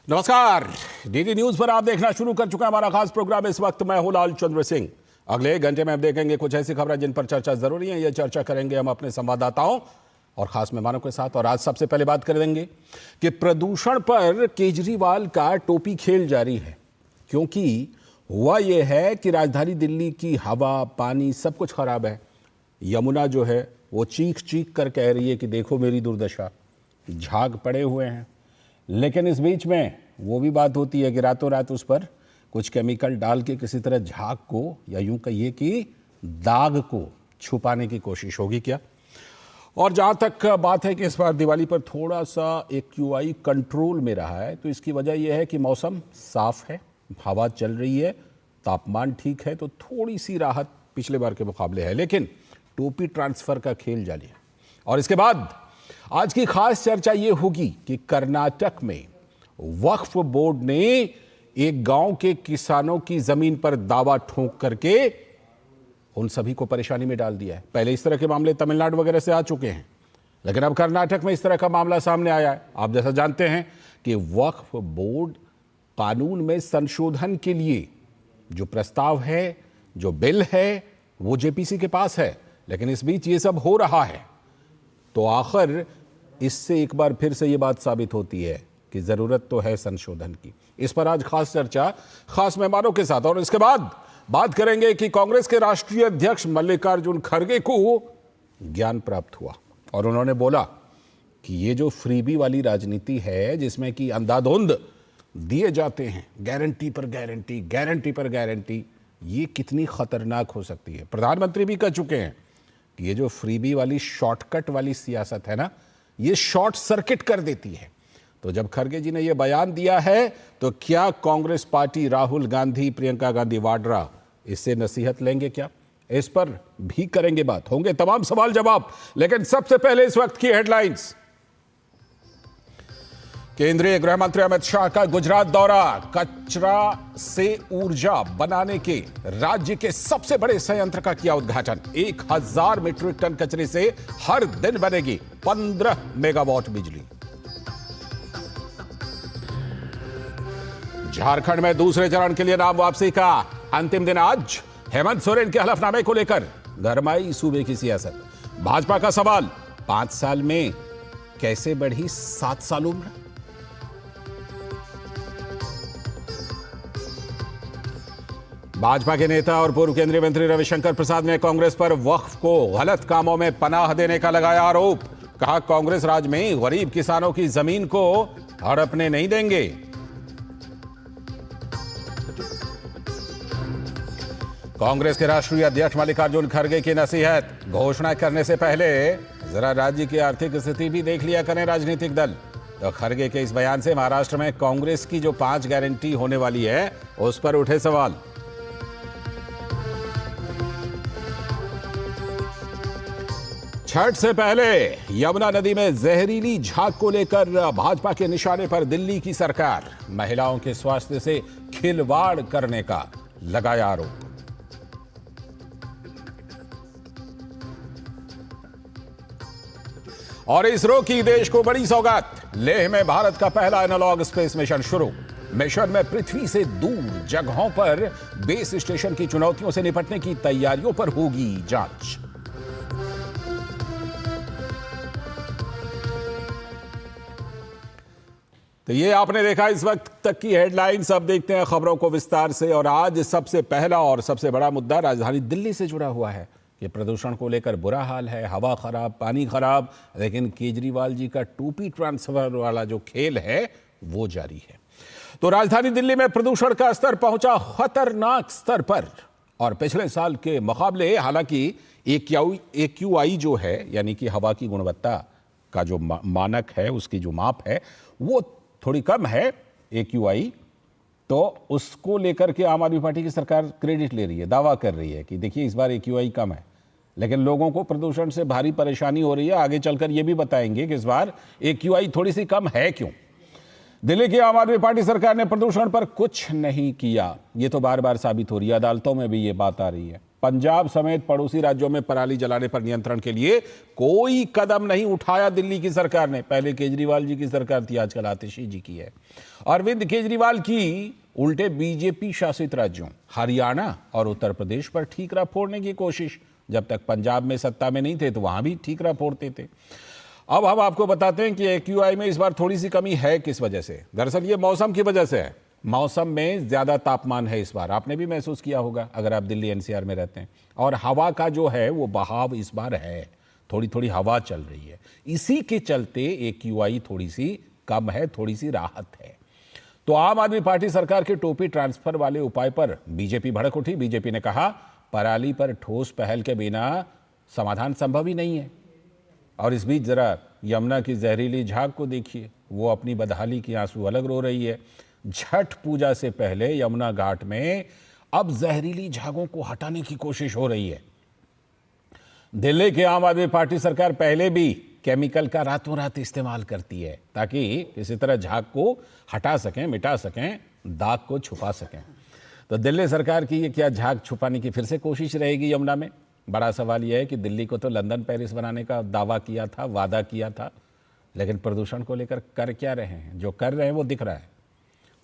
नमस्कार। DD news पर आप देखना शुरू कर चुका है हमारा खास प्रोग्राम। इस वक्त मैं हूं लाल चंद्र सिंह। अगले घंटे में हम देखेंगे कुछ ऐसी खबरें जिन पर चर्चा जरूरी है। यह चर्चा करेंगे हम अपने संवाददाताओं और खास मेहमानों के साथ। और आज सबसे पहले बात कर देंगे कि प्रदूषण पर केजरीवाल का टोपी खेल जारी है, क्योंकि हुआ यह है कि राजधानी दिल्ली की हवा, पानी सब कुछ खराब है। यमुना जो है वो चीख चीख कर कह रही है कि देखो मेरी दुर्दशा, झाग पड़े हुए हैं। लेकिन इस बीच में वो भी बात होती है कि रातों रात उस पर कुछ केमिकल डाल के किसी तरह झाग को, या यूं कहिए कि दाग को छुपाने की कोशिश होगी क्या। और जहां तक बात है कि इस बार दिवाली पर थोड़ा सा AQI कंट्रोल में रहा है, तो इसकी वजह यह है कि मौसम साफ है, हवा चल रही है, तापमान ठीक है, तो थोड़ी सी राहत पिछले बार के मुकाबले है। लेकिन टोपी ट्रांसफर का खेल जारी है। और इसके बाद आज की खास चर्चा यह होगी कि कर्नाटक में वक्फ बोर्ड ने एक गांव के किसानों की जमीन पर दावा ठोक करके उन सभी को परेशानी में डाल दिया है। पहले इस तरह के मामले तमिलनाडु वगैरह से आ चुके हैं, लेकिन अब कर्नाटक में इस तरह का मामला सामने आया है। आप जैसा जानते हैं कि वक्फ बोर्ड कानून में संशोधन के लिए जो प्रस्ताव है, जो बिल है, वो JPC के पास है। लेकिन इस बीच ये सब हो रहा है, तो आखिर इससे एक बार फिर से ये बात साबित होती है कि जरूरत तो है संशोधन की। इस पर आज खास चर्चा खास मेहमानों के साथ। और इसके बाद बात करेंगे कि कांग्रेस के राष्ट्रीय अध्यक्ष मल्लिकार्जुन खड़गे को ज्ञान प्राप्त हुआ और उन्होंने बोला कि ये जो फ्रीबी वाली राजनीति है, जिसमें कि अंधाधुंध दिए जाते हैं गारंटी पर गारंटी, गारंटी पर गारंटी, ये कितनी खतरनाक हो सकती है। प्रधानमंत्री भी कह चुके हैं कि ये जो फ्रीबी वाली शॉर्टकट वाली सियासत है ना, ये शॉर्ट सर्किट कर देती है। तो जब खड़गे जी ने ये बयान दिया है, तो क्या कांग्रेस पार्टी, राहुल गांधी, प्रियंका गांधी वाड्रा इससे नसीहत लेंगे क्या? इस पर भी करेंगे बात, होंगे तमाम सवाल जवाब। लेकिन सबसे पहले इस वक्त की हेडलाइंस। केंद्रीय गृह मंत्री अमित शाह का गुजरात दौरा। कचरा से ऊर्जा बनाने के राज्य के सबसे बड़े संयंत्र का किया उद्घाटन। 1000 मीट्रिक टन कचरे से हर दिन बनेगी 15 मेगावाट बिजली। झारखंड में दूसरे चरण के लिए नाम वापसी का अंतिम दिन आज। हेमंत सोरेन के हलफनामे को लेकर गरमाई सूबे की सियासत। भाजपा का सवाल, 5 साल में कैसे बढ़ी 7 साल उम्र। भाजपा के नेता और पूर्व केंद्रीय मंत्री रविशंकर प्रसाद ने कांग्रेस पर वक्फ को गलत कामों में पनाह देने का लगाया आरोप। कहा कांग्रेस राज में गरीब किसानों की जमीन को हड़पने नहीं देंगे। कांग्रेस के राष्ट्रीय अध्यक्ष मल्लिकार्जुन खड़गे की नसीहत, घोषणा करने से पहले जरा राज्य की आर्थिक स्थिति भी देख लिया करें राजनीतिक दल। तो खड़गे के इस बयान से महाराष्ट्र में कांग्रेस की जो 5 गारंटी होने वाली है, उस पर उठे सवाल। छठ से पहले यमुना नदी में जहरीली झाग को लेकर भाजपा के निशाने पर दिल्ली की सरकार। महिलाओं के स्वास्थ्य से खिलवाड़ करने का लगाया आरोप। और इसरो की देश को बड़ी सौगात। लेह में भारत का पहला एनालॉग स्पेस मिशन शुरू। मिशन में पृथ्वी से दूर जगहों पर बेस स्टेशन की चुनौतियों से निपटने की तैयारियों पर होगी जांच। तो ये आपने देखा इस वक्त तक की हेडलाइंस। अब देखते हैं खबरों को विस्तार से। और आज सबसे पहला और सबसे बड़ा मुद्दा राजधानी दिल्ली से जुड़ा हुआ है कि प्रदूषण को लेकर बुरा हाल है, हवा खराब, पानी खराब। लेकिन केजरीवाल जी का टोपी ट्रांसफर वाला जो खेल है वो जारी है। तो राजधानी दिल्ली में प्रदूषण का स्तर पहुंचा खतरनाक स्तर पर। और पिछले साल के मुकाबले हालांकि AQI जो है, यानी कि हवा की गुणवत्ता का जो मानक है, उसकी जो माप है, वो थोड़ी कम है AQI। तो उसको लेकर के आम आदमी पार्टी की सरकार क्रेडिट ले रही है, दावा कर रही है कि देखिए इस बार AQI कम है। लेकिन लोगों को प्रदूषण से भारी परेशानी हो रही है। आगे चलकर ये भी बताएंगे कि इस बार AQI थोड़ी सी कम है क्यों। दिल्ली की आम आदमी पार्टी सरकार ने प्रदूषण पर कुछ नहीं किया, ये तो बार बार साबित हो रही है। अदालतों में भी ये बात आ रही है। पंजाब समेत पड़ोसी राज्यों में पराली जलाने पर नियंत्रण के लिए कोई कदम नहीं उठाया दिल्ली की सरकार ने। पहले केजरीवाल जी की सरकार थी, आजकल आतिशी जी की है। अरविंद केजरीवाल की उल्टे बीजेपी शासित राज्यों हरियाणा और उत्तर प्रदेश पर ठीकरा फोड़ने की कोशिश। जब तक पंजाब में सत्ता में नहीं थे तो वहां भी ठीकरा फोड़ते थे। अब हम आपको बताते हैं कि एक्यूआई में इस बार थोड़ी सी कमी है। किस वजह से? दरअसल ये मौसम की वजह से है। मौसम में ज्यादा तापमान है इस बार, आपने भी महसूस किया होगा अगर आप दिल्ली एनसीआर में रहते हैं। और हवा का जो है वो बहाव इस बार है, थोड़ी थोड़ी हवा चल रही है। इसी के चलते एक्यूआई थोड़ी सी कम है, थोड़ी सी राहत है। तो आम आदमी पार्टी सरकार के टोपी ट्रांसफर वाले उपाय पर बीजेपी भड़क उठी। बीजेपी ने कहा पराली पर ठोस पहल के बिना समाधान संभव ही नहीं है। और इस बीच जरा यमुना की जहरीली झाग को देखिए, वो अपनी बदहाली की आंसू अलग रो रही है। छठ पूजा से पहले यमुना घाट में अब जहरीली झागों को हटाने की कोशिश हो रही है। दिल्ली की आम आदमी पार्टी सरकार पहले भी केमिकल का रातों रात इस्तेमाल करती है ताकि किसी तरह झाग को हटा सकें, मिटा सकें, दाग को छुपा सकें। तो दिल्ली सरकार की ये क्या झाग छुपाने की फिर से कोशिश रहेगी यमुना में? बड़ा सवाल यह है कि दिल्ली को तो लंदन पेरिस बनाने का दावा किया था, वादा किया था, लेकिन प्रदूषण को लेकर कर क्या रहे हैं? जो कर रहे हैं वो दिख रहा है।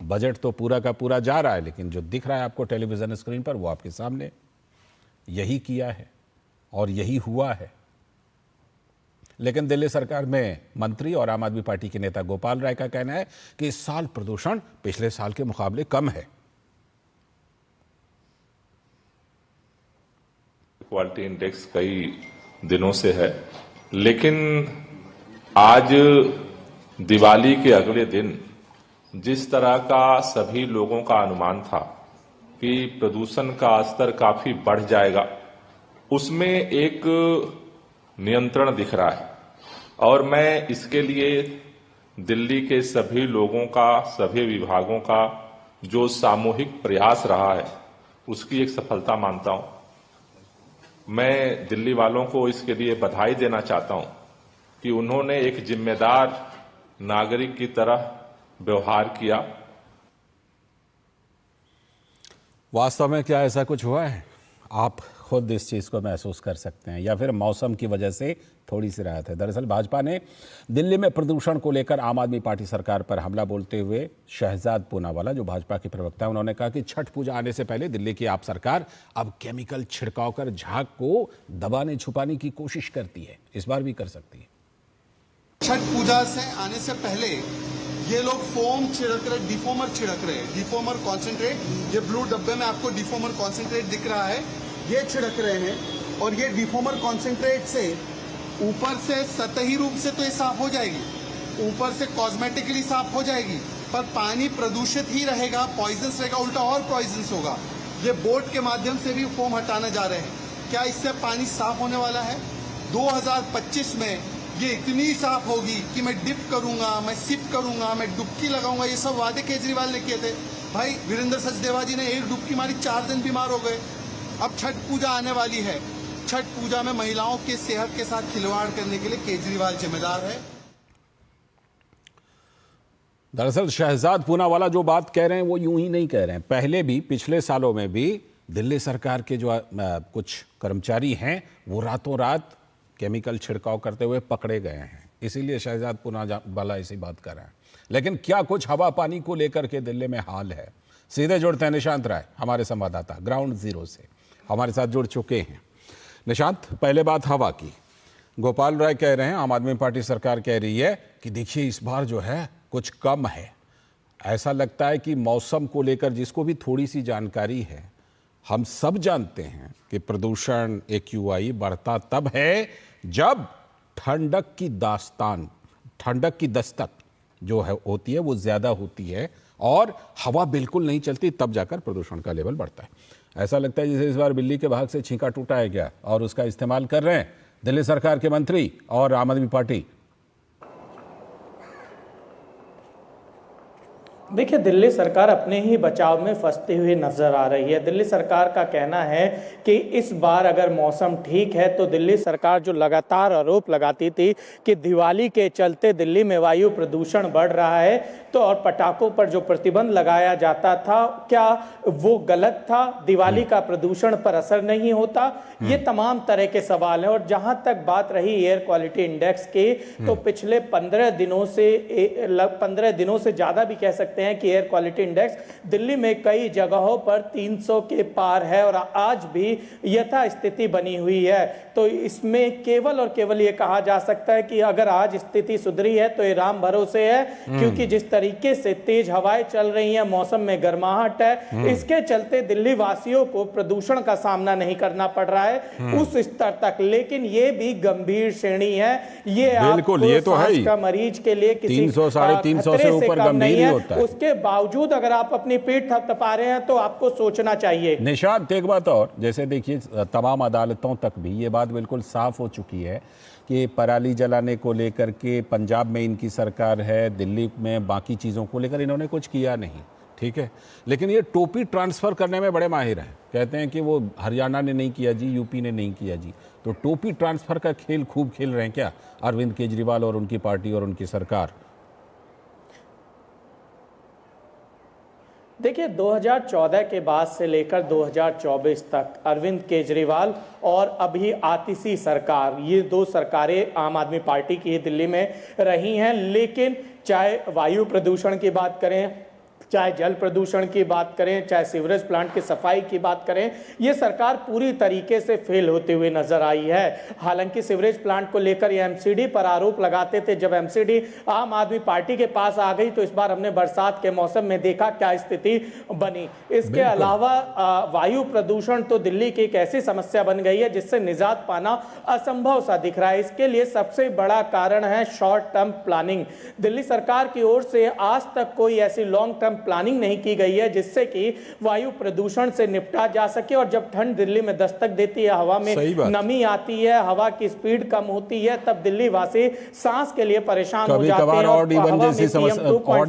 बजट तो पूरा का पूरा जा रहा है, लेकिन जो दिख रहा है आपको टेलीविजन स्क्रीन पर वो आपके सामने। यही किया है और यही हुआ है। लेकिन दिल्ली सरकार में मंत्री और आम आदमी पार्टी के नेता गोपाल राय का कहना है कि इस साल प्रदूषण पिछले साल के मुकाबले कम है। क्वालिटी इंडेक्स कई दिनों से है, लेकिन आज दिवाली के अगले दिन जिस तरह का सभी लोगों का अनुमान था कि प्रदूषण का स्तर काफी बढ़ जाएगा, उसमें एक नियंत्रण दिख रहा है। और मैं इसके लिए दिल्ली के सभी लोगों का, सभी विभागों का जो सामूहिक प्रयास रहा है, उसकी एक सफलता मानता हूं। मैं दिल्ली वालों को इसके लिए बधाई देना चाहता हूं कि उन्होंने एक जिम्मेदार नागरिक की तरह व्यवहार किया। वास्तव में क्या ऐसा कुछ हुआ है? आप खुद इस चीज को महसूस कर सकते हैं, या फिर मौसम की वजह से थोड़ी सी राहत है। दरअसल भाजपा ने दिल्ली में प्रदूषण को लेकर आम आदमी पार्टी सरकार पर हमला बोलते हुए शहजाद पूनावाला, जो भाजपा के प्रवक्ता हैं, उन्होंने कहा कि छठ पूजा आने से पहले दिल्ली की आप सरकार अब केमिकल छिड़काव कर झाग को दबाने छुपाने की कोशिश करती है। इस बार भी कर सकती है। छठ पूजा से आने से पहले ये लोग फोम छिड़क रहे, डिफोमर छिड़क रहे, डिफोमर कॉन्सेंट्रेट। ये ब्लू डब्बे में आपको डिफोमर कॉन्सेंट्रेट दिख रहा है, ये छिड़क रहे हैं। और ये डिफोमर कॉन्सेंट्रेट से ऊपर से सतही रूप से तो ये साफ हो जाएगी, ऊपर से कॉस्मेटिकली साफ हो जाएगी, पर पानी प्रदूषित ही रहेगा, पॉइजनस रहेगा, उल्टा और पॉइजनस होगा। ये बोट के माध्यम से भी फोम हटाने जा रहे हैं। क्या इससे पानी साफ होने वाला है? 2025 में ये इतनी साफ होगी कि मैं डिप करूंगा, मैं सिप करूंगा, मैं डुबकी लगाऊंगा। ये सब वादे केजरीवाल ने किए थे। भाई वीरेंद्र सचदेवा जी ने एक डुबकी मारी, 4 दिन बीमार हो गए। अब छठ पूजा आने वाली है। छठ पूजा में महिलाओं की सेहत के साथ खिलवाड़ करने के लिए केजरीवाल जिम्मेदार है। दरअसल शहजाद पूनावाला जो बात कह रहे हैं वो यूं ही नहीं कह रहे हैं। पहले भी, पिछले सालों में भी दिल्ली सरकार के जो कुछ कर्मचारी हैं वो रातों रात केमिकल छिड़काव करते हुए पकड़े गए हैं। इसीलिए शहजाद पूनावाला ऐसी बात कर रहे हैं। लेकिन क्या कुछ हवा पानी को लेकर के दिल्ली में हाल है? सीधे जुड़ते हैं निशांत राय, हमारे संवाददाता ग्राउंड जीरो से हमारे साथ जुड़ चुके हैं। निशांत, पहले बात हवा की। गोपाल राय कह रहे हैं, आम आदमी पार्टी सरकार कह रही है कि देखिए इस बार जो है कुछ कम है। ऐसा लगता है कि मौसम को लेकर जिसको भी थोड़ी सी जानकारी है, हम सब जानते हैं कि प्रदूषण एक्यूआई बढ़ता तब है जब ठंडक की दस्तक जो है होती है वो ज्यादा होती है और हवा बिल्कुल नहीं चलती, तब जाकर प्रदूषण का लेवल बढ़ता है। ऐसा लगता है जैसे इस बार बिल्ली के भाग से छींका टूटा है क्या, और उसका इस्तेमाल कर रहे हैं दिल्ली सरकार के मंत्री और आम आदमी पार्टी। देखिए, दिल्ली सरकार अपने ही बचाव में फंसती हुई नजर आ रही है। दिल्ली सरकार का कहना है कि इस बार अगर मौसम ठीक है तो दिल्ली सरकार जो लगातार आरोप लगाती थी कि दिवाली के चलते दिल्ली में वायु प्रदूषण बढ़ रहा है तो और पटाखों पर जो प्रतिबंध लगाया जाता था क्या वो गलत था, दिवाली का प्रदूषण पर असर नहीं होता, ये तमाम तरह के सवाल हैं। और जहां तक बात रही एयर क्वालिटी इंडेक्स की, तो पिछले 15 दिनों से ज्यादा भी कह सकते हैं कि एयर क्वालिटी इंडेक्स दिल्ली में कई जगहों पर 300 के पार है और आज भी यथा स्थिति बनी हुई है। तो इसमें केवल और केवल ये कहा जा सकता है कि अगर आज स्थिति सुधरी है तो ये राम भरोसे है, क्योंकि जिस तरीके से तेज हवाएं चल रही हैं, मौसम में गर्माहट है, इसके चलते दिल्ली वासियों को प्रदूषण का सामना नहीं करना पड़ रहा है उस स्तर तक। लेकिन ये भी गंभीर श्रेणी है, ये बिल्कुल, ये तो है ही। का मरीज के लिए किसी 300 साढ़े 300 से ऊपर गंभीर ही होता है। उसके बावजूद अगर आप अपनी पीठ थपथपा रहे हैं तो आपको सोचना चाहिए। निशांत, एक बात और, जैसे देखिए तमाम अदालतों तक भी ये बात बिल्कुल साफ हो चुकी है कि पराली जलाने को लेकर के पंजाब में इनकी सरकार है, दिल्ली में बाकी चीज़ों को लेकर इन्होंने कुछ किया नहीं, ठीक है। लेकिन ये टोपी ट्रांसफ़र करने में बड़े माहिर हैं। कहते हैं कि वो हरियाणा ने नहीं किया जी, यूपी ने नहीं किया जी। तो टोपी ट्रांसफ़र का खेल खूब खेल रहे हैं क्या अरविंद केजरीवाल और उनकी पार्टी और उनकी सरकार? देखिए, 2014 के बाद से लेकर 2024 तक अरविंद केजरीवाल और अभी आतिशी सरकार, ये दो सरकारें आम आदमी पार्टी की दिल्ली में रही हैं। लेकिन चाहे वायु प्रदूषण की बात करें, चाहे जल प्रदूषण की बात करें, चाहे सीवरेज प्लांट की सफाई की बात करें, ये सरकार पूरी तरीके से फेल होती हुई नजर आई है। हालांकि सीवरेज प्लांट को लेकर ये एमसीडी पर आरोप लगाते थे। जब एमसीडी आम आदमी पार्टी के पास आ गई तो इस बार हमने बरसात के मौसम में देखा क्या स्थिति बनी। इसके अलावा वायु प्रदूषण तो दिल्ली की एक ऐसी समस्या बन गई है जिससे निजात पाना असंभव सा दिख रहा है। इसके लिए सबसे बड़ा कारण है शॉर्ट टर्म प्लानिंग। दिल्ली सरकार की ओर से आज तक कोई ऐसी लॉन्ग टर्म प्लानिंग नहीं की गई है जिससे कि वायु प्रदूषण से निपटा जा सके। और जब ठंड दिल्ली में दस्तक देती है, हवा में नमी आती है, हवा की स्पीड कम होती है, तब दिल्ली वासी सांस के लिए परेशान हो जाते हैं। ऑड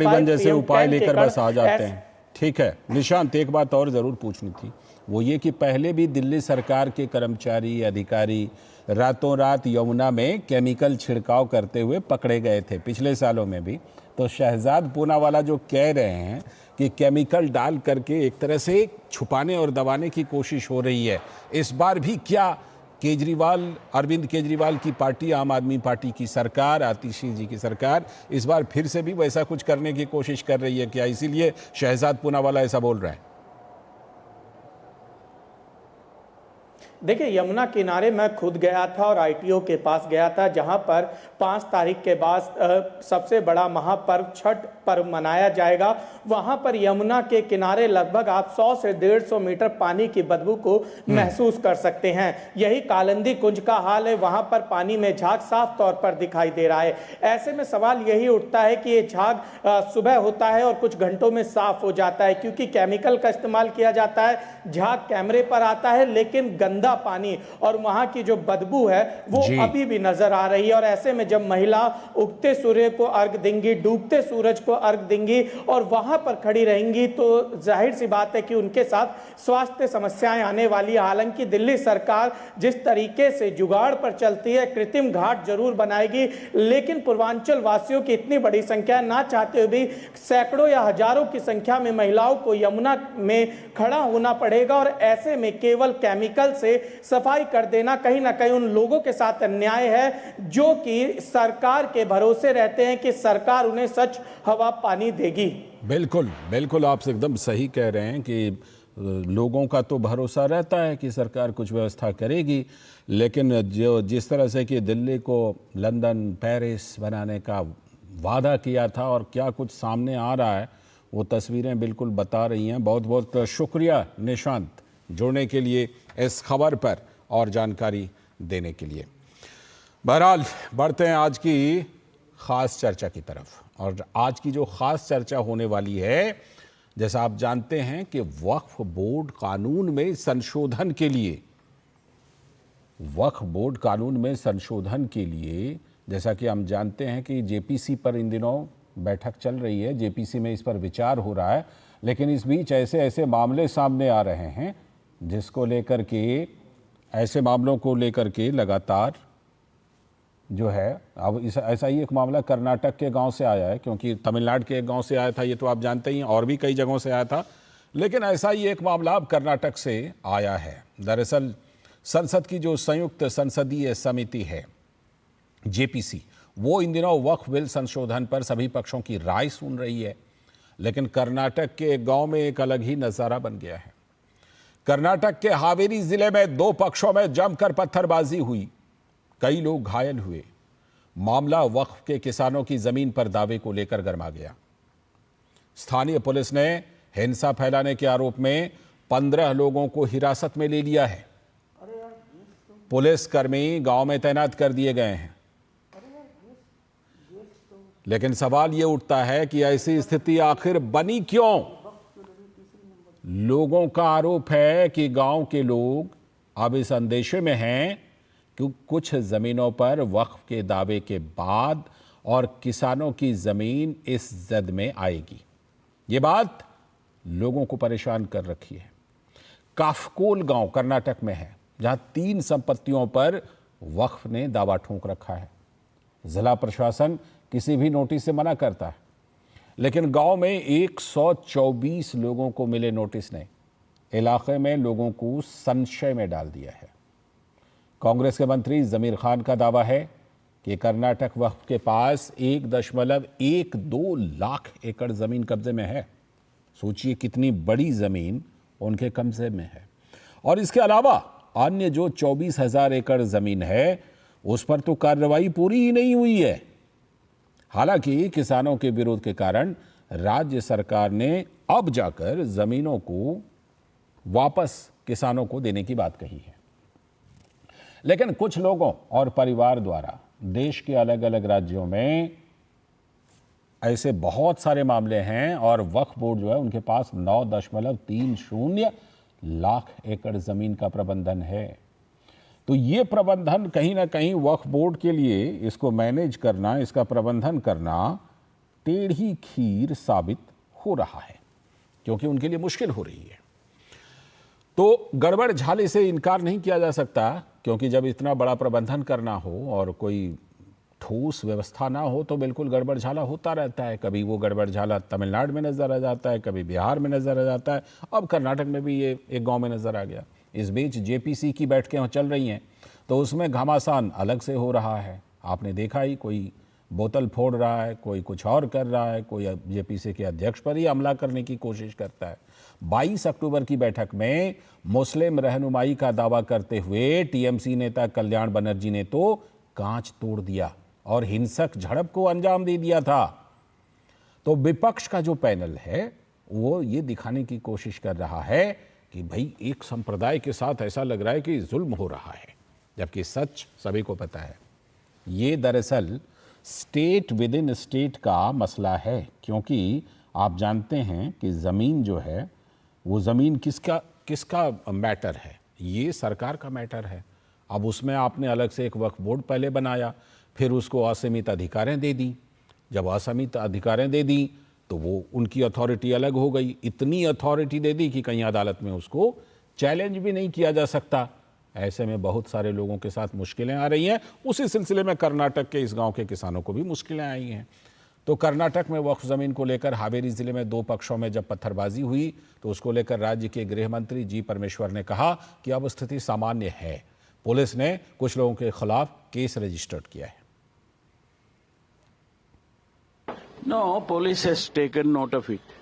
इवन जैसे उपाय लेकर बस आ जाते हैं। ठीक है निशांत, एक बात और जरूर पूछनी थी, वो ये कि पहले भी दिल्ली सरकार के कर्मचारी अधिकारी रातों रात यमुना में केमिकल छिड़काव करते हुए पकड़े गए थे, पिछले सालों में भी। तो शहजाद पूनावाला जो कह रहे हैं कि केमिकल डाल करके एक तरह से छुपाने और दबाने की कोशिश हो रही है, इस बार भी क्या केजरीवाल, अरविंद केजरीवाल की पार्टी, आम आदमी पार्टी की सरकार, आतिशी जी की सरकार इस बार फिर से भी वैसा कुछ करने की कोशिश कर रही है क्या? इसीलिए शहजाद पूनावाला ऐसा बोल रहा है। देखिए, यमुना किनारे मैं खुद गया था और आईटीओ के पास गया था, जहां पर 5 तारीख के बाद सबसे बड़ा महापर्व छठ पर्व मनाया जाएगा। वहां पर यमुना के किनारे लगभग आप 100 से 150 मीटर पानी की बदबू को महसूस कर सकते हैं। यही कालिंदी कुंज का हाल है, वहां पर पानी में झाग साफ तौर पर दिखाई दे रहा है। ऐसे में सवाल यही उठता है कि ये झाग सुबह होता है और कुछ घंटों में साफ हो जाता है, क्योंकि केमिकल का इस्तेमाल किया जाता है। झाग कैमरे पर आता है लेकिन गंदा पानी और वहां की जो बदबू है वो अभी भी नजर आ रही है। और ऐसे में जब महिला उगते सूर्य को अर्घ देंगी, डूबते सूरज को अर्घ देंगी और वहां पर खड़ी रहेंगी तो जाहिर सी बात है कि उनके साथ स्वास्थ्य समस्याएं आने वाली है। हालांकि दिल्ली सरकार जिस तरीके से जुगाड़ पर चलती है, कृत्रिम घाट जरूर बनाएगी, लेकिन पूर्वांचल वासियों की इतनी बड़ी संख्या ना चाहते हुए भी सैकड़ों या हजारों की संख्या में महिलाओं को यमुना में खड़ा होना पड़ेगा। और ऐसे में केवल केमिकल से सफाई कर देना कहीं ना कहीं उन लोगों के साथ अन्याय है जो कि सरकार के भरोसे रहते हैं कि सरकार उन्हें सच हवा पानी देगी। बिल्कुल बिल्कुल, आप एकदम सही कह रहे हैं कि लोगों का तो भरोसा रहता है कि सरकार कुछ व्यवस्था करेगी, लेकिन जो जिस तरह से कि दिल्ली को लंदन, पेरिस बनाने का वादा किया था और क्या कुछ सामने आ रहा है वो तस्वीरें बिल्कुल बता रही हैं। बहुत बहुत शुक्रिया निशांत जुड़ने के लिए इस खबर पर और जानकारी देने के लिए। बहरहाल बढ़ते हैं आज की ख़ास चर्चा की तरफ। और आज की जो ख़ास चर्चा होने वाली है, जैसा आप जानते हैं कि वक्फ बोर्ड कानून में संशोधन के लिए, वक्फ बोर्ड कानून में संशोधन के लिए जैसा कि हम जानते हैं कि जेपीसी पर इन दिनों बैठक चल रही है, जेपीसी में इस पर विचार हो रहा है, लेकिन इस बीच ऐसे ऐसे मामले सामने आ रहे हैं जिसको लेकर के, ऐसे मामलों को लेकर के लगातार जो है, अब ऐसा ही एक मामला कर्नाटक के गांव से आया है, क्योंकि तमिलनाडु के एक गांव से आया था, ये तो आप जानते ही हैं, और भी कई जगहों से आया था, लेकिन ऐसा ही एक मामला अब कर्नाटक से आया है। दरअसल संसद की जो संयुक्त संसदीय समिति है जेपीसी, वो इन दिनों वक्फ बिल संशोधन पर सभी पक्षों की राय सुन रही है, लेकिन कर्नाटक के एक गांव में एक अलग ही नजारा बन गया है। कर्नाटक के हावेरी जिले में दो पक्षों में जमकर पत्थरबाजी हुई, कई लोग घायल हुए। मामला वक्फ के किसानों की जमीन पर दावे को लेकर गर्मा गया। स्थानीय पुलिस ने हिंसा फैलाने के आरोप में 15 लोगों को हिरासत में ले लिया है। पुलिसकर्मी गांव में तैनात कर दिए गए हैं। लेकिन सवाल यह उठता है कि ऐसी स्थिति आखिर बनी क्यों? लोगों का आरोप है कि गांव के लोग अब इस अंदेशे में हैं कि कुछ जमीनों पर वक्फ के दावे के बाद और किसानों की जमीन इस जद में आएगी। ये बात लोगों को परेशान कर रखी है। काफकोल गांव कर्नाटक में है, जहां 3 संपत्तियों पर वक्फ ने दावा ठोक रखा है। जिला प्रशासन किसी भी नोटिस से मना करता है, लेकिन गांव में 124 लोगों को मिले नोटिस ने इलाके में लोगों को संशय में डाल दिया है। कांग्रेस के मंत्री जमीर खान का दावा है कि कर्नाटक वक्फ के पास 1.12 लाख एकड़ जमीन कब्जे में है। सोचिए कितनी बड़ी जमीन उनके कब्जे में है। और इसके अलावा अन्य जो 24,000 एकड़ जमीन है, उस पर तो कार्रवाई पूरी ही नहीं हुई है। हालांकि किसानों के विरोध के कारण राज्य सरकार ने अब जाकर जमीनों को वापस किसानों को देने की बात कही है। लेकिन कुछ लोगों और परिवार द्वारा देश के अलग अलग राज्यों में ऐसे बहुत सारे मामले हैं और वक्फ बोर्ड जो है उनके पास 9.30 लाख एकड़ जमीन का प्रबंधन है। तो ये प्रबंधन कहीं ना कहीं वक्फ बोर्ड के लिए इसको मैनेज करना, इसका प्रबंधन करना टेढ़ी खीर साबित हो रहा है, क्योंकि उनके लिए मुश्किल हो रही है। तो गड़बड़ झाले से इनकार नहीं किया जा सकता, क्योंकि जब इतना बड़ा प्रबंधन करना हो और कोई ठोस व्यवस्था ना हो तो बिल्कुल गड़बड़ झाला होता रहता है। कभी वो गड़बड़ झाला तमिलनाडु में नजर आ जाता है, कभी बिहार में नजर आ जाता है, अब कर्नाटक में भी ये एक गांव में नजर आ गया। इस बीच जेपीसी की बैठकें चल रही हैं, तो उसमें घमासान अलग से हो रहा है। आपने देखा ही, कोई बोतल फोड़ रहा है, कोई कुछ और कर रहा है, कोई जेपीसी के अध्यक्ष पर ही हमला करने की कोशिश करता है। 22 अक्टूबर की बैठक में मुस्लिम रहनुमाई का दावा करते हुए टीएमसी नेता कल्याण बनर्जी ने तो कांच तोड़ दिया और हिंसक झड़प को अंजाम दे दिया था। तो विपक्ष का जो पैनल है वो ये दिखाने की कोशिश कर रहा है कि भाई एक संप्रदाय के साथ ऐसा लग रहा है कि जुल्म हो रहा है, जबकि सच सभी को पता है। ये दरअसल स्टेट विद इन स्टेट का मसला है, क्योंकि आप जानते हैं कि ज़मीन जो है वो ज़मीन किसका मैटर है, ये सरकार का मैटर है। अब उसमें आपने अलग से एक वक्फ बोर्ड पहले बनाया, फिर उसको असीमित अधिकारें दे दी। जब असीमित अधिकारें दे दी तो वो उनकी अथॉरिटी अलग हो गई। इतनी अथॉरिटी दे दी कि कहीं अदालत में उसको चैलेंज भी नहीं किया जा सकता। ऐसे में बहुत सारे लोगों के साथ मुश्किलें आ रही हैं। उसी सिलसिले में कर्नाटक के इस गांव के किसानों को भी मुश्किलें आई हैं। तो कर्नाटक में वक्फ ज़मीन को लेकर हावेरी जिले में 2 पक्षों में जब पत्थरबाजी हुई तो उसको लेकर राज्य के गृह मंत्री जी परमेश्वर ने कहा कि अब स्थिति सामान्य है। पुलिस ने कुछ लोगों के खिलाफ केस रजिस्टर्ड किया है। No, police has taken note of it,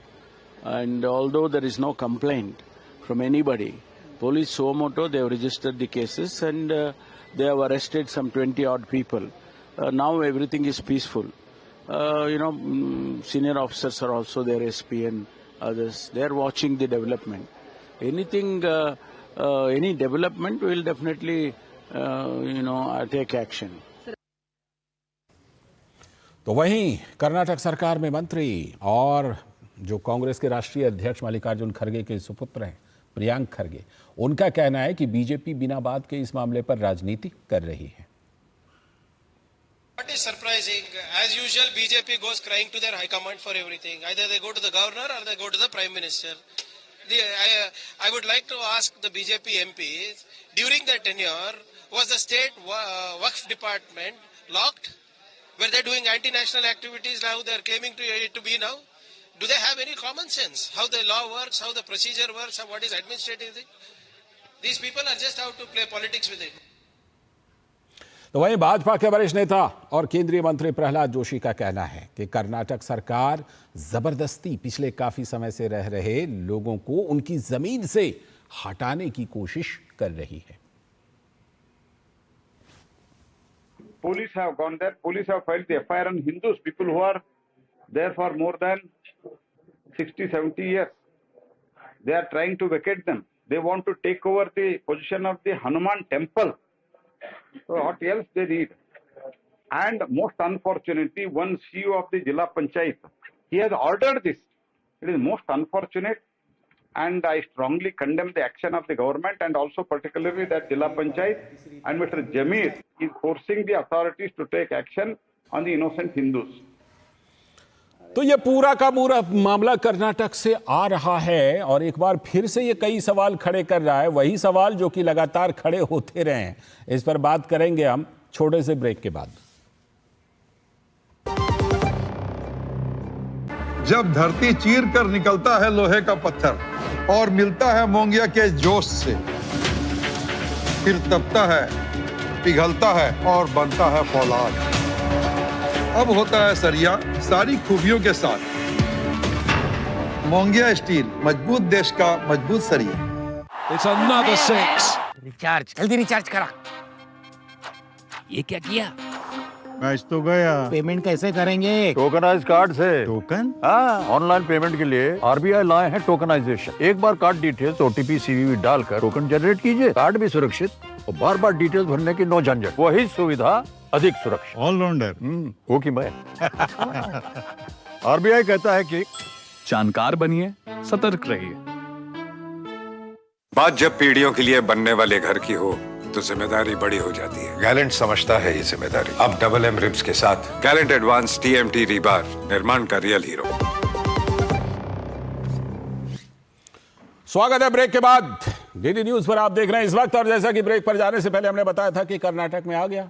and although there is no complaint from anybody, police suo moto they have registered the cases and they have arrested some 20 odd people. Now everything is peaceful. Senior officers are also there, SP and others. They are watching the development. Any development will definitely take action. तो वहीं कर्नाटक सरकार में मंत्री और जो कांग्रेस के राष्ट्रीय अध्यक्ष मल्लिकार्जुन खड़गे के सुपुत्र हैं प्रियांक खड़गे, उनका कहना है कि बीजेपी बिना बात के इस मामले पर राजनीति कर रही है। what is surprising? As usual, BJP goes crying to their high command for everything. Either they go to the governor or they go to the prime minister. I would like to ask the BJP MPs, during their tenure, was the state Waqf department locked? Were they doing anti-national activities now they are claiming to be now? Do they have any common sense? How the law works, how the procedure works, what is administrative thing? These people are just out to play politics with it. तो वहीं भाजपा के वरिष्ठ नेता और केंद्रीय मंत्री प्रहलाद जोशी का कहना है कि कर्नाटक सरकार जबरदस्ती पिछले काफी समय से रह रहे लोगों को उनकी जमीन से हटाने की कोशिश कर रही है। Police have gone there. Police have filed the FIR on Hindus, people who are there for more than 60, 70 years. They are trying to vacate them. They want to take over the position of the Hanuman temple. So what else they need? And most unfortunately, one CEO of the Jilla Panchayat, he has ordered this. It is most unfortunate, and I strongly condemn the action of the government, and also particularly that Jilla Panchayat and Mr. Jamir is forcing the authorities to take action on the innocent Hindus. तो ये पूरा का पूरा मामला कर्नाटक से आ रहा है और एक बार फिर से ये कई सवाल खड़े कर रहा है, वही सवाल जो कि लगातार खड़े होते रहे हैं। इस पर बात करेंगे हम छोटे से ब्रेक के बाद। जब धरती चीर कर निकलता है लोहे का पत्थर और मिलता है मोंगिया के जोश से, फिर तपता है, पिघलता है और बनता है फौलाद। अब होता है सरिया सारी खूबियों के साथ। मोंगिया स्टील, मजबूत देश का मजबूत सरिया। It's another six. रिचार्ज, जल्दी रिचार्ज करा। ये क्या किया? मैच तो गया। पेमेंट कैसे करेंगे? टोकनाइज कार्ड से। टोकन? हाँ, ऑनलाइन पेमेंट के लिए आरबीआई लाए हैं टोकनाइजेशन। एक बार कार्ड डिटेल्स, ओटीपी, सीवीवी डालकर टोकन जनरेट कीजिए। कार्ड भी सुरक्षित और बार बार डिटेल्स भरने की नो झंझट। वही सुविधा अधिक सुरक्षित। ऑलराउंडर हो कि मैं। आरबीआई कहता है कि जानकार बनिए, सतर्क रहिए। बात जब पीढ़ियों के लिए बनने वाले घर की हो तो जिम्मेदारी बड़ी हो जाती है। गैलेंट समझता है ये जिम्मेदारी। अब डबल एम रिब्स के साथ गैलेंट एडवांस टीएमटी रीबार, निर्माण का रियल हीरो। स्वागत है ब्रेक के बाद। डीडी न्यूज पर आप देख रहे हैं इस वक्त, और जैसा कि ब्रेक पर जाने से पहले हमने बताया था कि कर्नाटक में आ गया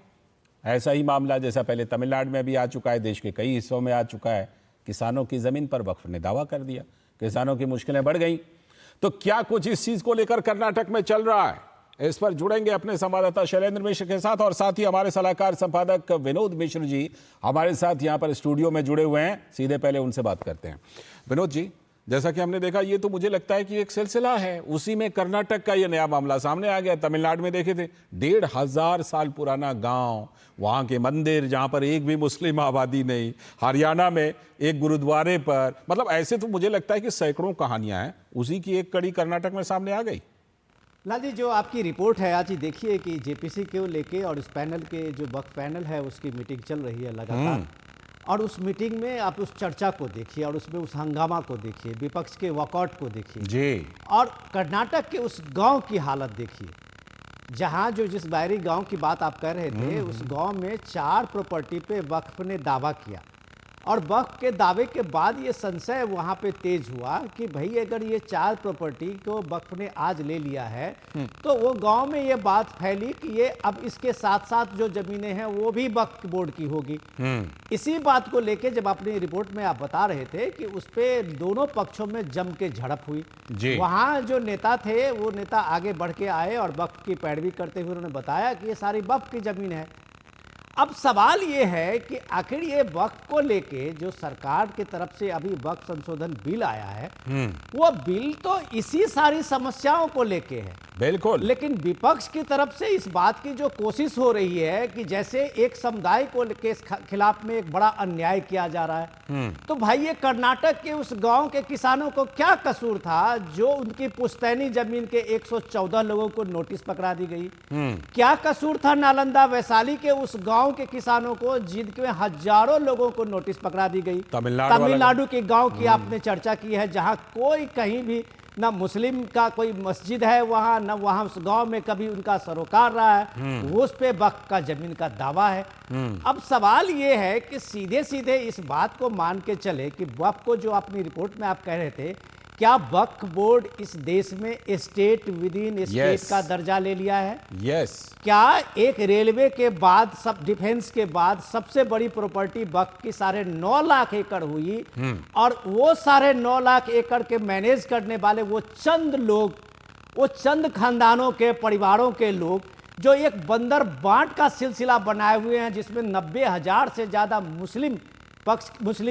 ऐसा ही मामला जैसा पहले तमिलनाडु में भी आ चुका है, देश के कई हिस्सों में आ चुका है। किसानों की जमीन पर वक्फ ने दावा कर दिया, किसानों की मुश्किलें बढ़ गई। तो क्या कुछ इस चीज को लेकर कर्नाटक में चल रहा है, इस पर जुड़ेंगे अपने संवाददाता शैलेंद्र मिश्र के साथ, और साथ ही हमारे सलाहकार संपादक विनोद मिश्र जी हमारे साथ यहां पर स्टूडियो में जुड़े हुए हैं। सीधे पहले उनसे बात करते हैं। विनोद जी, जैसा कि हमने देखा, ये तो मुझे लगता है कि एक सिलसिला है, उसी में कर्नाटक का ये नया मामला सामने आ गया। तमिलनाडु में देखे थे 1500 साल पुराना गांव, वहां के मंदिर जहां पर एक भी मुस्लिम आबादी नहीं, हरियाणा में एक गुरुद्वारे पर, मतलब ऐसे तो मुझे लगता है कि सैकड़ों कहानियां हैं, उसी की एक कड़ी कर्नाटक में सामने आ गई। लाल जी, जो आपकी रिपोर्ट है आज ही देखिए कि जेपीसी को लेके और इस पैनल के जो वक्फ पैनल है उसकी मीटिंग चल रही है लगातार, और उस मीटिंग में आप उस चर्चा को देखिए और उसमें उस हंगामा को देखिए, विपक्ष के वॉकआउट को देखिए जी, और कर्नाटक के उस गांव की हालत देखिए जहां जो जिस बायरी गांव की बात आप कर रहे थे, उस गांव में 4 प्रॉपर्टी पे वक्फ ने दावा किया, और वक्फ के दावे के बाद ये संशय वहां पे तेज हुआ कि भाई अगर ये 4 प्रॉपर्टी को वक्फ ने आज ले लिया है तो वो गांव में ये बात fैली कि ये अब इसके साथ साथ जो जमीनें हैं वो भी वक्फ बोर्ड की होगी। इसी बात को लेके जब अपनी रिपोर्ट में आप बता रहे थे कि उस पे दोनों पक्षों में जम के झड़प हुई, वहां जो नेता थे वो नेता आगे बढ़ के आए और वक्फ की पैरवी करते हुए उन्होंने बताया कि ये सारी वक्फ की जमीन है। अब सवाल ये है कि आखिर ये वक्फ को लेके जो सरकार की तरफ से अभी वक्फ संशोधन बिल आया है, वो बिल तो इसी सारी समस्याओं को लेके है, बिल्कुल, लेकिन विपक्ष की तरफ से इस बात की जो कोशिश हो रही है कि जैसे एक समुदाय को के खिलाफ में एक बड़ा अन्याय किया जा रहा है। तो भाई ये कर्नाटक के उस गांव के किसानों को क्या कसूर था जो उनकी पुश्तैनी जमीन के 114 लोगों को नोटिस पकड़ा दी गई? क्या कसूर था नालंदा वैशाली के उस गांव के किसानों को जिनके हजारों लोगों को नोटिस पकड़ा दी गई? तमिलनाडु के गांव की आपने चर्चा की है जहां कोई कहीं भी ना मुस्लिम का कोई मस्जिद है वहाँ, ना वहाँ उस गांव में कभी उनका सरोकार रहा है, वो उस पे वक्फ का जमीन का दावा है। अब सवाल ये है कि सीधे सीधे इस बात को मान के चले कि वक्फ को, जो अपनी रिपोर्ट में आप कह रहे थे, क्या वक्फ बोर्ड इस देश में स्टेट विद इन स्टेट का दर्जा ले लिया है? यस। क्या एक रेलवे के बाद, सब डिफेंस के बाद सबसे बड़ी प्रॉपर्टी वक्फ की 9.5 लाख एकड़ हुई, और वो 9.5 लाख एकड़ के मैनेज करने वाले वो चंद लोग, वो चंद खानदानों के परिवारों के लोग जो एक बंदर बांट का सिलसिला बनाए हुए हैं, जिसमें 90,000 से ज्यादा मुस्लिम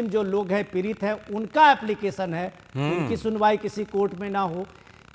जो लोग हैं, पीड़ित हैं, उनका एप्लीकेशन है, उनकी सुनवाई किसी कोर्ट में ना हो।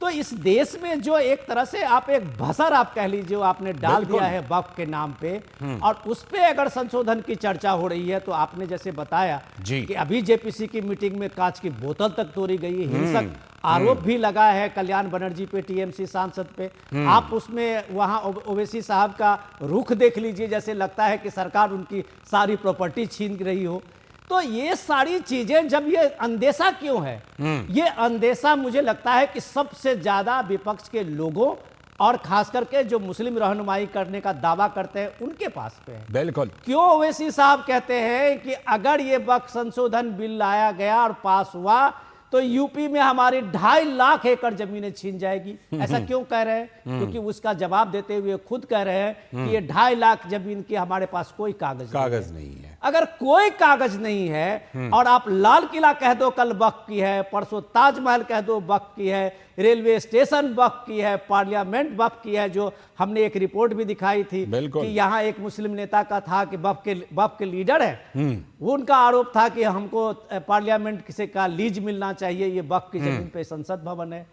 तो इस देश में जो एक तरह से आप एक भसर आप कह लीजिए, आपने डाल दिया है वक्फ के नाम पे, और उस पे अगर संशोधन की चर्चा हो रही है, तो आपने जैसे बताया कि अभी जेपीसी की मीटिंग में कांच की बोतल तक तोड़ी गई, हिंसक आरोप भी लगा है कल्याण बनर्जी पे, टीएमसी सांसद पे। आप उसमें वहां ओवैसी साहब का रुख देख लीजिए, जैसे लगता है कि सरकार उनकी सारी प्रॉपर्टी छीन रही हो। तो ये सारी चीजें, जब ये अंदेशा क्यों है? ये अंदेशा मुझे लगता है कि सबसे ज्यादा विपक्ष के लोगों और खास करके जो मुस्लिम रहनुमाई करने का दावा करते हैं उनके पास पे है। बिल्कुल। क्यों ओवैसी साहब कहते हैं कि अगर ये वक्फ संशोधन बिल लाया गया और पास हुआ तो यूपी में हमारी 2.5 लाख एकड़ जमीनें छीन जाएगी? ऐसा क्यों कह रहे हैं? क्योंकि उसका जवाब देते हुए खुद कह रहे हैं कि ये 2.5 लाख जमीन की हमारे पास कोई कागज नहीं है। अगर कोई कागज नहीं है और आप लाल किला कह दो कल वक्फ की है, परसों ताजमहल कह दो वक्फ की है, रेलवे स्टेशन वक्फ की है, पार्लियामेंट वक्फ की है, जो हमने एक रिपोर्ट भी दिखाई थी कि यहाँ एक मुस्लिम नेता का था कि वक्फ के लीडर है, वो उनका आरोप था कि हमको पार्लियामेंट किसी का लीज मिलना चाहिए, ये वक्फ की जमीन पे संसद भवन है।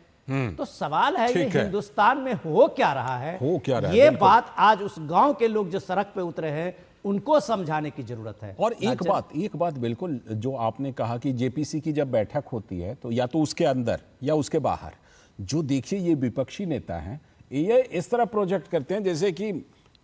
तो सवाल है ये हिंदुस्तान में हो क्या रहा है? ये बात आज उस गांव के लोग जो सड़क पे उतरे हैं उनको समझाने की जरूरत है। और एक बात बिल्कुल जो आपने कहा कि जेपीसी की जब बैठक होती है तो या तो उसके अंदर या उसके बाहर, जो देखिए ये विपक्षी नेता हैं, ये इस तरह प्रोजेक्ट करते हैं जैसे कि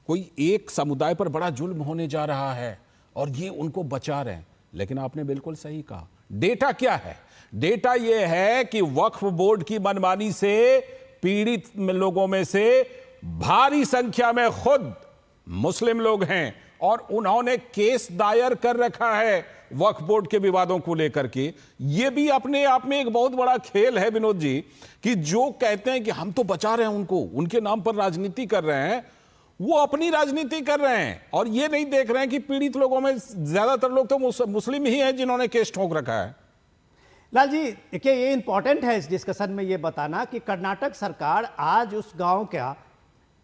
कोई एक समुदाय पर बड़ा जुल्म होने जा रहा है और ये उनको बचा रहे हैं। लेकिन आपने बिल्कुल सही कहा, डेटा क्या है? डेटा ये है कि वक्फ बोर्ड की मनमानी से पीड़ित लोगों में से भारी संख्या में खुद मुस्लिम लोग हैं और उन्होंने केस दायर कर रखा है वक्फ बोर्ड के विवादों को लेकर के। यह भी अपने आप में एक बहुत बड़ा खेल है विनोद जी, कि जो कहते हैं कि हम तो बचा रहे हैं उनको, उनके नाम पर राजनीति कर रहे हैं, वो अपनी राजनीति कर रहे हैं और ये नहीं देख रहे हैं कि पीड़ित लोगों में ज्यादातर लोग तो मुस्लिम ही हैं जिन्होंने केस ठोक रखा है। लाल जी देखिए, ये इंपॉर्टेंट है इस डिस्कशन में ये बताना कि कर्नाटक सरकार आज उस गांव का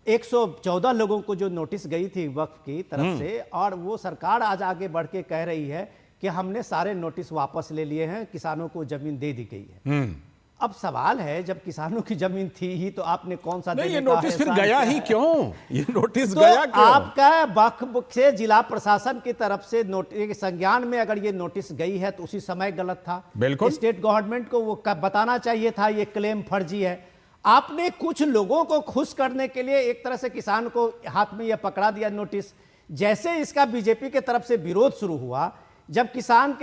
114 लोगों को जो नोटिस गई थी वक्फ की तरफ से, और वो सरकार आज आगे बढ़ के कह रही है कि हमने सारे नोटिस वापस ले लिए हैं, किसानों को जमीन दे दी गई है। अब सवाल है, जब किसानों की जमीन थी ही तो आपने कौन सा ये नोटिस फिर गया ही क्यों? ये नोटिस तो गया क्यों? आपका वक्फ से जिला प्रशासन की तरफ से नोटिस संज्ञान में अगर ये नोटिस गई है तो उसी समय गलत था। बिल्कुल। स्टेट गवर्नमेंट को वो बताना चाहिए था ये क्लेम फर्जी है। आपने कुछ लोगों को खुश करने के लिए एक तरह से किसान को हाथ में यह पकड़ा दिया नोटिस। जैसे इसका बीजेपी के तरफ से विरोध शुरू हुआ, जब किसान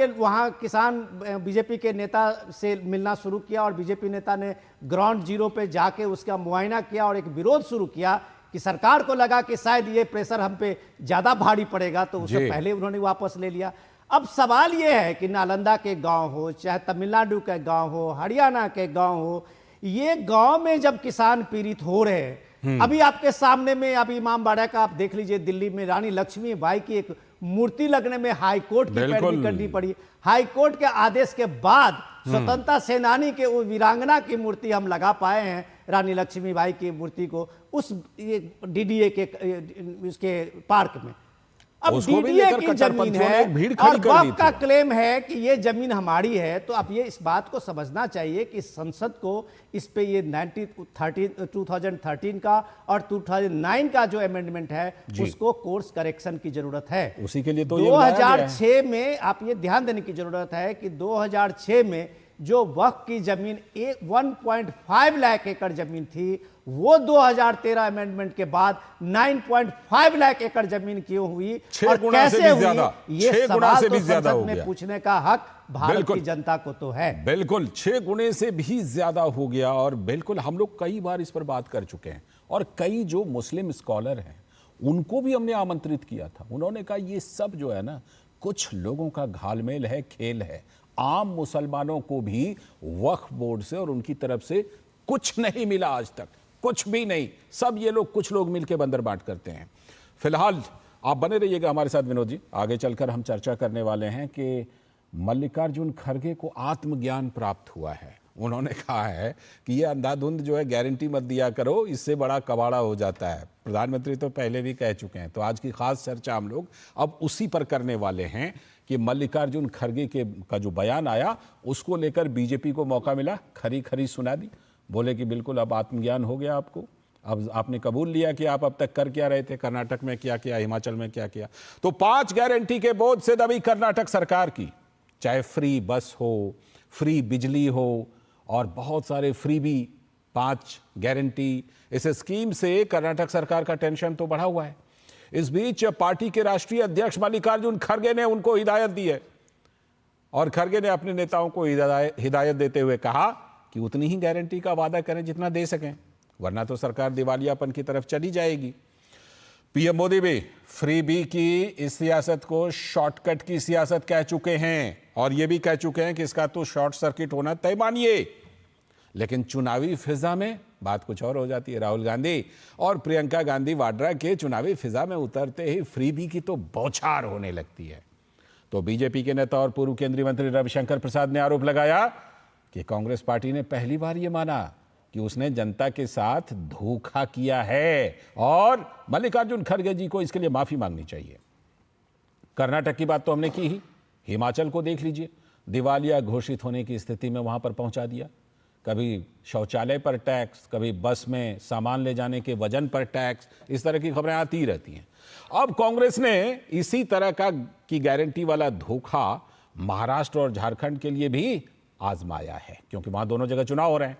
बीजेपी के नेता से मिलना शुरू किया और बीजेपी नेता ने ग्राउंड जीरो पे जाके उसका मुआयना किया और एक विरोध शुरू किया कि सरकार को लगा कि शायद ये प्रेशर हम पे ज्यादा भारी पड़ेगा, तो उससे पहले उन्होंने वापस ले लिया। अब सवाल ये है कि नालंदा के गांव हो, चाहे तमिलनाडु के गांव हो, हरियाणा के गांव हो, ये गांव में जब किसान पीड़ित हो रहे हैं, अभी आपके सामने में अभी इमामबाड़ा का आप देख लीजिए, दिल्ली में रानी लक्ष्मीबाई की एक मूर्ति लगने में हाई कोर्ट की पैरवी करनी पड़ी। हाई कोर्ट के आदेश के बाद स्वतंत्रता सेनानी के वो वीरांगना की मूर्ति हम लगा पाए हैं, रानी लक्ष्मीबाई की मूर्ति को उस डीडीए के उसके पार्क में। अब डीडीए की जमीन है और वक्फ का क्लेम है कि ये जमीन हमारी है, तो अब ये इस बात को समझना चाहिए कि संसद को इस पे ये 2013 का और 2009 का जो अमेंडमेंट है उसको कोर्स करेक्शन की जरूरत है। उसी के लिए तो 2006 में आप ये ध्यान देने की जरूरत है कि 2006 में जो वक्फ की जमीन 1.5 लाख एकड़ जमीन थी, वो 2013 अमेंडमेंट के बाद 9.5 लाख एकड़ जमीन क्यों हुई और कैसे हुई, ये सवाल तो संसद में पूछने का हक भारत की जनता को तो है। बिल्कुल 6 गुने से भी ज्यादा हो गया। और बिल्कुल हम लोग कई बार इस पर बात कर चुके हैं और कई जो मुस्लिम स्कॉलर हैं उनको भी हमने आमंत्रित किया था। उन्होंने कहा ये सब जो है ना, कुछ लोगों का घालमेल है, खेल है। आम मुसलमानों को भी वक्फ बोर्ड से और उनकी तरफ से कुछ नहीं मिला आज तक, कुछ भी नहीं। सब ये लोग, कुछ लोग मिलकर बंदर बांट करते हैं। फिलहाल आप बने रहिएगा हमारे साथ विनोद जी। आगे चलकर हम चर्चा करने वाले हैं कि मल्लिकार्जुन खड़गे को आत्मज्ञान प्राप्त हुआ है। उन्होंने कहा है कि ये अंधाधुंध जो है गारंटी मत दिया करो, इससे बड़ा कबाड़ा हो जाता है। प्रधानमंत्री तो पहले भी कह चुके हैं। तो आज की खास चर्चा हम लोग अब उसी पर करने वाले हैं कि मल्लिकार्जुन खड़गे का जो बयान आया उसको लेकर बीजेपी को मौका मिला, खरी खरी सुना दी। बोले कि बिल्कुल अब आत्मज्ञान हो गया आपको, अब आपने कबूल लिया कि आप अब तक कर क्या रहे थे, कर्नाटक में क्या किया, हिमाचल में क्या किया। तो 5 गारंटी के बोझ से दबी कर्नाटक सरकार की, चाहे फ्री बस हो, फ्री बिजली हो और बहुत सारे फ्री भी 5 गारंटी। इस स्कीम से कर्नाटक सरकार का टेंशन तो बढ़ा हुआ है। इस बीच पार्टी के राष्ट्रीय अध्यक्ष मल्लिकार्जुन खड़गे ने उनको हिदायत दी है और खड़गे ने अपने नेताओं को हिदायत देते हुए कहा कि उतनी ही गारंटी का वादा करें जितना दे सकें, वरना तो सरकार दिवालियापन की तरफ चली जाएगी। पीएम मोदी भी फ्री बी की इस सियासत को शॉर्टकट की सियासत कह चुके हैं और यह भी कह चुके हैं कि इसका तो शॉर्ट सर्किट होना तय मानिए। लेकिन चुनावी फिजा में बात कुछ और हो जाती है। राहुल गांधी और प्रियंका गांधी वाड्रा के चुनावी फिजा में उतरते ही फ्री बी की तो बौछार होने लगती है। तो बीजेपी के नेता और पूर्व केंद्रीय मंत्री रविशंकर प्रसाद ने आरोप लगाया कि कांग्रेस पार्टी ने पहली बार यह माना कि उसने जनता के साथ धोखा किया है और मल्लिकार्जुन खड़गे जी को इसके लिए माफी मांगनी चाहिए। कर्नाटक की बात तो हमने की ही, हिमाचल को देख लीजिए, दिवालिया घोषित होने की स्थिति में वहां पर पहुंचा दिया। कभी शौचालय पर टैक्स, कभी बस में सामान ले जाने के वजन पर टैक्स, इस तरह की खबरें आती ही रहती हैं। अब कांग्रेस ने इसी तरह की गारंटी वाला धोखा महाराष्ट्र और झारखंड के लिए भी आजमाया है, क्योंकि वहां दोनों जगह चुनाव हो रहे हैं।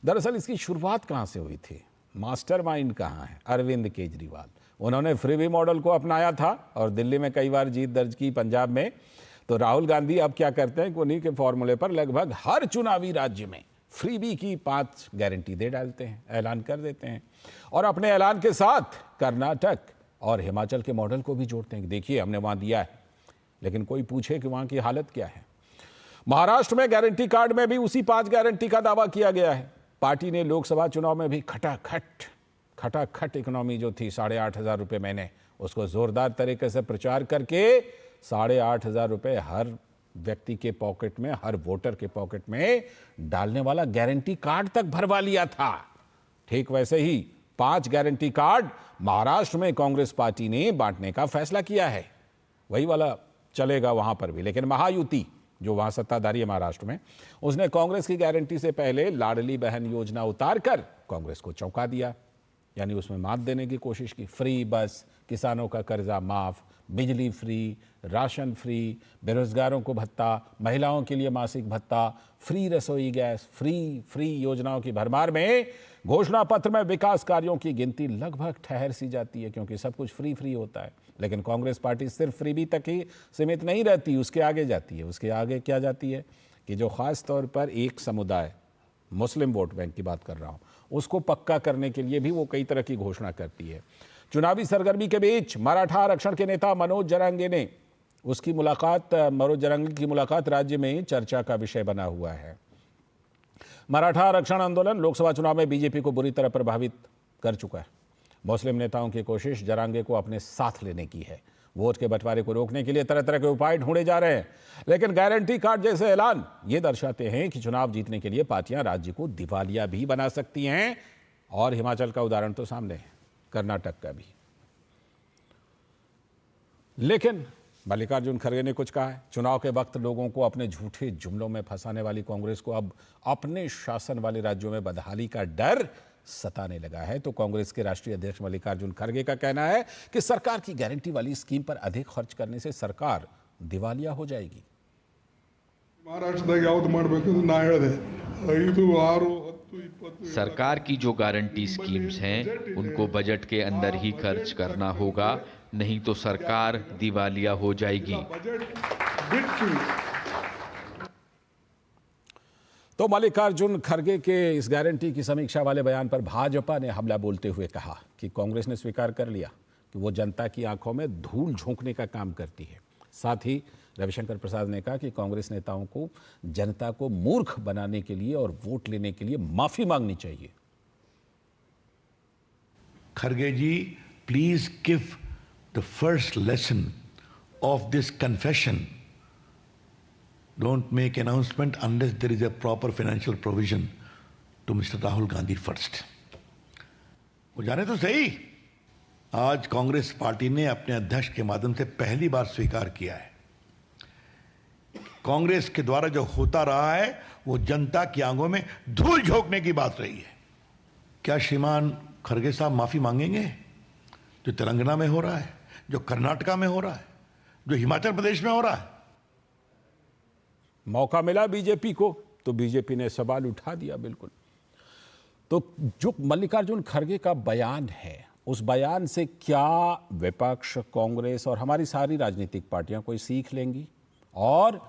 दरअसल इसकी शुरुआत कहां से हुई थी, मास्टरमाइंड कहां है? अरविंद केजरीवाल। उन्होंने फ्रीबी मॉडल को अपनाया था और दिल्ली में कई बार जीत दर्ज की, पंजाब में। तो राहुल गांधी अब क्या करते हैं कि उन्हीं के फॉर्मूले पर लगभग हर चुनावी राज्य में फ्रीबी की 5 गारंटी दे डालते हैं, ऐलान कर देते हैं और अपने ऐलान के साथ कर्नाटक और हिमाचल के मॉडल को भी जोड़ते हैं कि देखिए हमने वहां दिया है। लेकिन कोई पूछे कि वहां की हालत क्या है? महाराष्ट्र में गारंटी कार्ड में भी उसी 5 गारंटी का दावा किया गया है। पार्टी ने लोकसभा चुनाव में भी खटाखट इकोनॉमी जो थी 8,500 रुपये महीने, उसको जोरदार तरीके से प्रचार करके 8,500 रुपये हर व्यक्ति के पॉकेट में, हर वोटर के पॉकेट में डालने वाला गारंटी कार्ड तक भरवा लिया था। ठीक वैसे ही 5 गारंटी कार्ड महाराष्ट्र में कांग्रेस पार्टी ने बांटने का फैसला किया है। वही वाला चलेगा वहां पर भी। लेकिन महायुति जो वहां सत्ताधारी है महाराष्ट्र में, उसने कांग्रेस की गारंटी से पहले लाडली बहन योजना उतारकर कांग्रेस को चौंका दिया, यानी उसमें मात देने की कोशिश की। फ्री बस, किसानों का कर्जा माफ, बिजली फ्री, राशन फ्री, बेरोजगारों को भत्ता, महिलाओं के लिए मासिक भत्ता, फ्री रसोई गैस, फ्री योजनाओं की भरमार में घोषणा पत्र में विकास कार्यों की गिनती लगभग ठहर सी जाती है, क्योंकि सब कुछ फ्री होता है। लेकिन कांग्रेस पार्टी सिर्फ फ्रीबी तक ही सीमित नहीं रहती, उसके आगे जाती है। उसके आगे क्या जाती है कि जो खास तौर पर एक समुदाय, मुस्लिम वोट बैंक की बात कर रहा हूं, उसको पक्का करने के लिए भी वो कई तरह की घोषणा करती है। चुनावी सरगर्मी के बीच मराठा आरक्षण के नेता मनोज जरांगे की मुलाकात राज्य में चर्चा का विषय बना हुआ है। मराठा आरक्षण आंदोलन लोकसभा चुनाव में बीजेपी को बुरी तरह प्रभावित कर चुका है। मुस्लिम नेताओं की कोशिश जरांगे को अपने साथ लेने की है। वोट के बंटवारे को रोकने के लिए तरह तरह के उपाय ढूंढे जा रहे हैं। लेकिन गारंटी कार्ड जैसे ऐलान ये दर्शाते हैं कि चुनाव जीतने के लिए पार्टियां राज्य को दिवालिया भी बना सकती हैं। और हिमाचल का उदाहरण तो सामने है, कर्नाटक का भी। लेकिन मल्लिकार्जुन खड़गे ने कुछ कहा है। चुनाव के वक्त लोगों को अपने झूठे जुमलों में फंसाने वाली कांग्रेस को अब अपने शासन वाले राज्यों में बदहाली का डर सताने लगा है। तो कांग्रेस के राष्ट्रीय अध्यक्ष मल्लिकार्जुन खड़गे का कहना है कि सरकार की गारंटी वाली स्कीम पर अधिक खर्च करने से सरकार दिवालिया हो जाएगी। ಮಹಾರಾಷ್ಟ್ರದಾಗ ಯಾವ್ದು ಮಾಡಬೇಕಂತ ನಾ ಹೇಳಿದೆ 5, 6, 10, 20 सरकार की जो गारंटी स्कीम्स हैं उनको बजट के अंदर ही खर्च करना होगा, नहीं तो सरकार दिवालिया हो जाएगी। तो मल्लिकार्जुन खड़गे के इस गारंटी की समीक्षा वाले बयान पर भाजपा ने हमला बोलते हुए कहा कि कांग्रेस ने स्वीकार कर लिया कि वो जनता की आंखों में धूल झोंकने का काम करती है। साथ ही रविशंकर प्रसाद ने कहा कि कांग्रेस नेताओं को जनता को मूर्ख बनाने के लिए और वोट लेने के लिए माफी मांगनी चाहिए। खड़गे ji, please give the first lesson of this confession. Don't make announcement unless there is a proper financial provision to Mr. Rahul Gandhi first. वो जाने तो सही, आज कांग्रेस पार्टी ने अपने अध्यक्ष के माध्यम से पहली बार स्वीकार किया है कांग्रेस के द्वारा जो होता रहा है वो जनता की आंखों में धूल झोंकने की बात रही है। क्या श्रीमान खड़गे साहब माफी मांगेंगे? जो तेलंगाना में हो रहा है, जो कर्नाटका में हो रहा है, जो हिमाचल प्रदेश में हो रहा है। मौका मिला बीजेपी को तो बीजेपी ने सवाल उठा दिया। बिल्कुल। तो जो मल्लिकार्जुन खड़गे का बयान है, उस बयान से क्या विपक्ष, कांग्रेस और हमारी सारी राजनीतिक पार्टियां कोई सीख लेंगी? और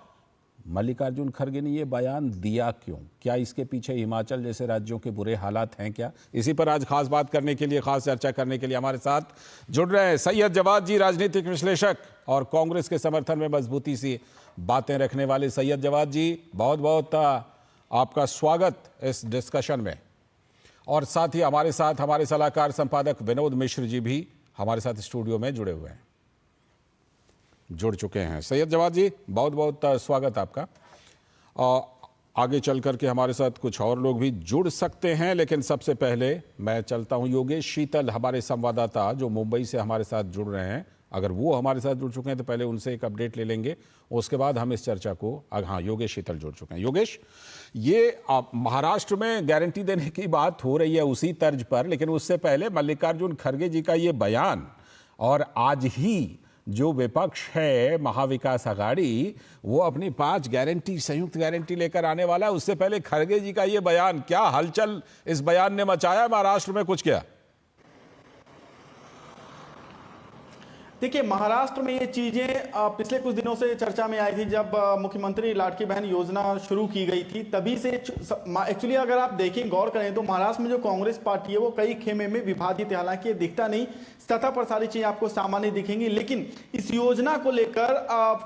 मल्लिकार्जुन खड़गे ने यह बयान दिया क्यों? क्या इसके पीछे हिमाचल जैसे राज्यों के बुरे हालात हैं क्या? इसी पर आज खास बात करने के लिए, खास चर्चा करने के लिए हमारे साथ जुड़ रहे हैं सैयद जवाद जी, राजनीतिक विश्लेषक और कांग्रेस के समर्थन में मजबूती से बातें रखने वाले। सैयद जवाद जी, बहुत बहुत आपका स्वागत इस डिस्कशन में। और साथ ही हमारे साथ हमारे सलाहकार संपादक विनोद मिश्र जी भी हमारे साथ स्टूडियो में जुड़े हुए हैं, जुड़ चुके हैं। सैयद जवाद जी, बहुत बहुत स्वागत आपका। आगे चल करके हमारे साथ कुछ और लोग भी जुड़ सकते हैं, लेकिन सबसे पहले मैं चलता हूं योगेश शीतल, हमारे संवाददाता जो मुंबई से हमारे साथ जुड़ रहे हैं। अगर वो हमारे साथ जुड़ चुके हैं तो पहले उनसे एक अपडेट ले लेंगे, उसके बाद हम इस चर्चा को। हाँ, योगेश शीतल जुड़ चुके हैं। योगेश, ये महाराष्ट्र में गारंटी देने की बात हो रही है उसी तर्ज पर, लेकिन उससे पहले मल्लिकार्जुन खड़गे जी का ये बयान और आज ही जो विपक्ष है महाविकास आघाड़ी, वो अपनी 5 गारंटी, संयुक्त गारंटी लेकर आने वाला है। उससे पहले खड़गे जी का ये बयान, क्या हलचल इस बयान ने मचाया महाराष्ट्र में? कुछ क्या? देखिए, महाराष्ट्र में ये चीजें पिछले कुछ दिनों से चर्चा में आई थी। जब मुख्यमंत्री लाडली बहन योजना शुरू की गई थी तभी से एक्चुअली अगर आप देखें, गौर करें तो महाराष्ट्र में जो कांग्रेस पार्टी है वो कई खेमे में विभाजित है। हालांकि ये दिखता नहीं, सतह पर सारी चीजें आपको सामान्य दिखेंगी, लेकिन इस योजना को लेकर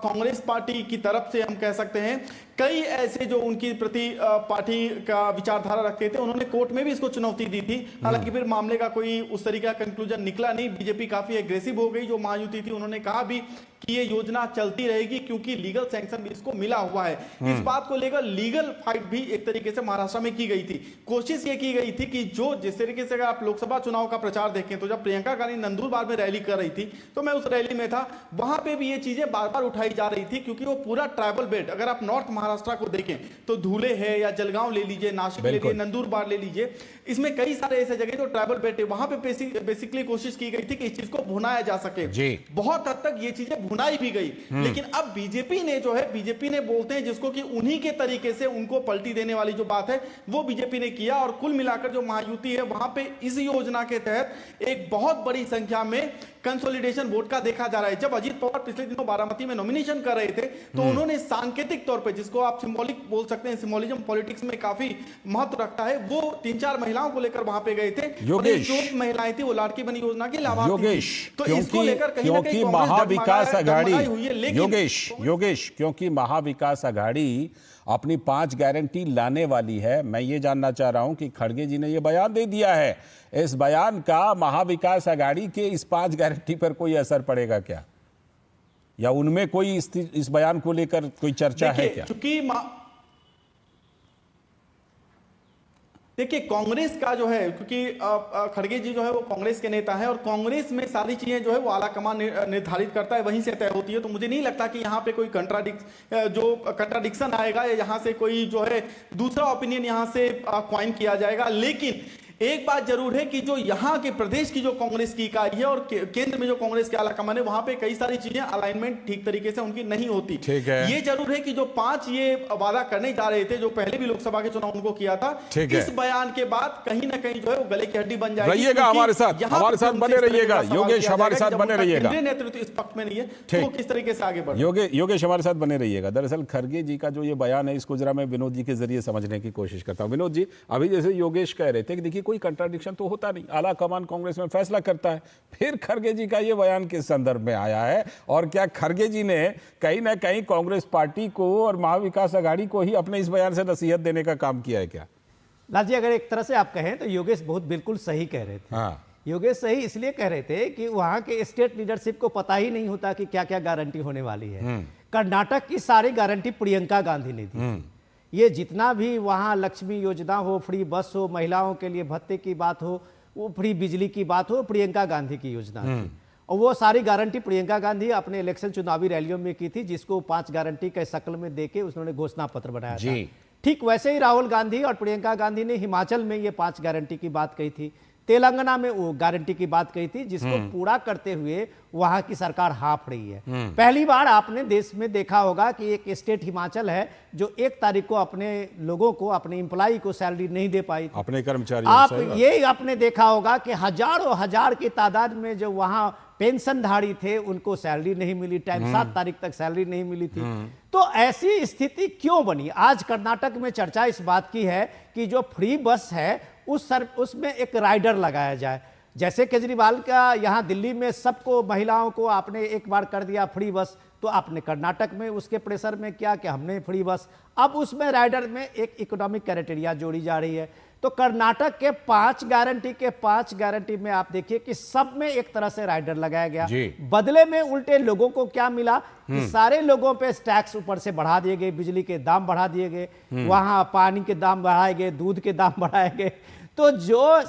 कांग्रेस पार्टी की तरफ से हम कह सकते हैं कई ऐसे जो उनकी प्रति पार्टी का विचारधारा रखते थे, उन्होंने कोर्ट में भी इसको चुनौती दी थी। हालांकि फिर मामले का कोई उस तरीके का कंक्लूजन निकला नहीं। बीजेपी काफी एग्रेसिव हो गई, जो महायुति थी उन्होंने कहा भी कि ये योजना चलती रहेगी क्योंकि लीगल सैंक्शन भी इसको मिला हुआ है। इस बात को लेकर लीगल फाइट भी एक तरीके से महाराष्ट्र में की गई थी। कोशिश ये की गई थी कि जो जिस तरीके से अगर आप लोकसभा चुनाव का प्रचार देखें तो जब प्रियंका गांधी नंदुरबार में रैली कर रही थी तो मैं उस रैली में था, वहां पे भी ये चीजें बार बार उठाई जा रही थी क्योंकि वो पूरा ट्राइबल बेल्ट, अगर आप नॉर्थ महाराष्ट्र को देखें तो धुले है या जलगांव ले लीजिए, नासिक ले लीजिए, नंदुरबार ले लीजिए, इसमें कई सारे ऐसे जगह जो ट्राइबल बेल्ट है, वहां पे बेसिकली कोशिश की गई थी कि इस चीज को भुनाया जा सके। बहुत हद तक ये चीजें भुनाई भी गई, लेकिन अब बीजेपी ने जो है, बीजेपी ने बोलते हैं जिसको कि उन्हीं के तरीके से उनको पलटी देने वाली जो बात है वो बीजेपी ने किया। और कुल मिलाकर जो महायुति है वहां पे इस योजना के तहत एक बहुत बड़ी संख्या में कंसोलिडेशन वोट का देखा जा रहा है। जब अजीत पवार पिछले दिनों बारामती में नॉमिनेशन कर रहे थे तो उन्होंने सांकेतिक तौर पे, जिसको आप सिंबॉलिक बोल सकते हैं, सिंबोलिज्म पॉलिटिक्स में काफी महत्व रखता है, वो 3-4 महिलाओं को लेकर वहां पे गए थे। जो महिलाएं थी वो लाडली बहन योजना की लाभार्थी थी। तो इसको लेकर कहीं ना कहीं महाविकास आघाड़ी, योगेश, क्योंकि महाविकास आघाड़ी अपनी 5 गारंटी लाने वाली है, मैं ये जानना चाह रहा हूं कि खड़गे जी ने ये बयान दे दिया है, इस बयान का महाविकास आघाड़ी के इस 5 गारंटी पर कोई असर पड़ेगा क्या, या उनमें कोई इस बयान को लेकर कोई चर्चा है क्या? देखिए, कांग्रेस का जो है, क्योंकि खड़गे जी जो है वो कांग्रेस के नेता है और कांग्रेस में सारी चीजें जो है वो आलाकमान निर्धारित करता है, वहीं से तय होती है। तो मुझे नहीं लगता कि यहाँ पे कोई कंट्राडिक्शन आएगा या यहाँ से कोई जो है दूसरा ओपिनियन यहाँ से क्वाइन किया जाएगा। लेकिन एक बात जरूर है कि जो यहाँ के प्रदेश की जो कांग्रेस की इकाई है और केंद्र में जो कांग्रेस के आलाकमान है, वहां पे कई सारी चीजें अलाइनमेंट ठीक तरीके से उनकी नहीं होती। ठीक है। ये जरूर है कि जो 5 ये वादा करने जा रहे थे, जो पहले भी लोकसभा के चुनाव उनको किया था, इस बयान के बाद कहीं ना कहीं जो है वो गले की हड्डी बन जाएगी। रहिएगा हमारे साथ बने रहिएगा योगेश, हमारे साथ बने रहिएगा। नेतृत्व इस पक्ष में नहीं है तो किस तरीके से आगे बढ़े। योगेश हमारे साथ बने रहिएगा। दरअसल खरगे जी का जो ये बयान है, इसको जरा मैं विनोद जी के जरिए समझने की कोशिश करता हूं। विनोद जी, अभी जैसे योगेश कह रहे थे कि देखिए कोई कंट्राडिक्शन तो होता नहीं, आला कमान कांग्रेस में फैसला करता है, फिर खरगे जी का ये बयान किस संदर्भ में आया है, और क्या खरगे जी ने कहीं ना कहीं कांग्रेस पार्टी को और महाविकास आघाड़ी को ही अपने इस बयान से नसीहत देने का काम किया है क्या? लाल जी, अगर एक तरह से आप कहें तो योगेश बहुत बिल्कुल सही कह रहे थे। हाँ। योगेश सही इसलिए कह रहे थे कि वहां के स्टेट लीडरशिप को पता ही नहीं होता कि क्या क्या गारंटी होने वाली है। कर्नाटक की सारी गारंटी प्रियंका गांधी ने दी। ये जितना भी वहाँ लक्ष्मी योजना हो, फ्री बस हो, महिलाओं के लिए भत्ते की बात हो, वो फ्री बिजली की बात हो, प्रियंका गांधी की योजना थी। और वो सारी गारंटी प्रियंका गांधी अपने इलेक्शन चुनावी रैलियों में की थी, जिसको 5 गारंटी के शक्ल में देके उन्होंने घोषणा पत्र बनाया था। ठीक वैसे ही राहुल गांधी और प्रियंका गांधी ने हिमाचल में ये 5 गारंटी की बात कही थी, तेलंगाना में वो गारंटी की बात कही थी, जिसको पूरा करते हुए वहां की सरकार हाँफ रही है। पहली बार आपने देश में देखा होगा कि एक स्टेट हिमाचल है जो 1 तारीख को अपने लोगों को, अपने एम्प्लॉय को सैलरी नहीं दे पाई, अपने कर्मचारी। आप ये आपने देखा होगा कि हजारों हजार की तादाद में जो वहां पेंशनधारी थे उनको सैलरी नहीं मिली, टाइम 7 तारीख तक सैलरी नहीं मिली थी। तो ऐसी स्थिति क्यों बनी? आज कर्नाटक में चर्चा इस बात की है कि जो फ्री बस है उसमें एक राइडर लगाया जाए। जैसे केजरीवाल का यहाँ दिल्ली में सबको, महिलाओं को आपने एक बार कर दिया फ्री बस, तो आपने कर्नाटक में उसके प्रेशर में क्या कि हमने फ्री बस, अब उसमें राइडर में एक इकोनॉमिक क्राइटेरिया जोड़ी जा रही है। तो कर्नाटक के 5 गारंटी में आप देखिए कि सब में एक तरह से राइडर लगाया गया। बदले में उल्टे लोगों को क्या मिला कि सारे लोगों पे टैक्स ऊपर से बढ़ा दिए गए, बिजली के दाम बढ़ा दिए गए, वहां पानी के दाम बढ़ाए गए, दूध के दाम बढ़ाए गए। तो जो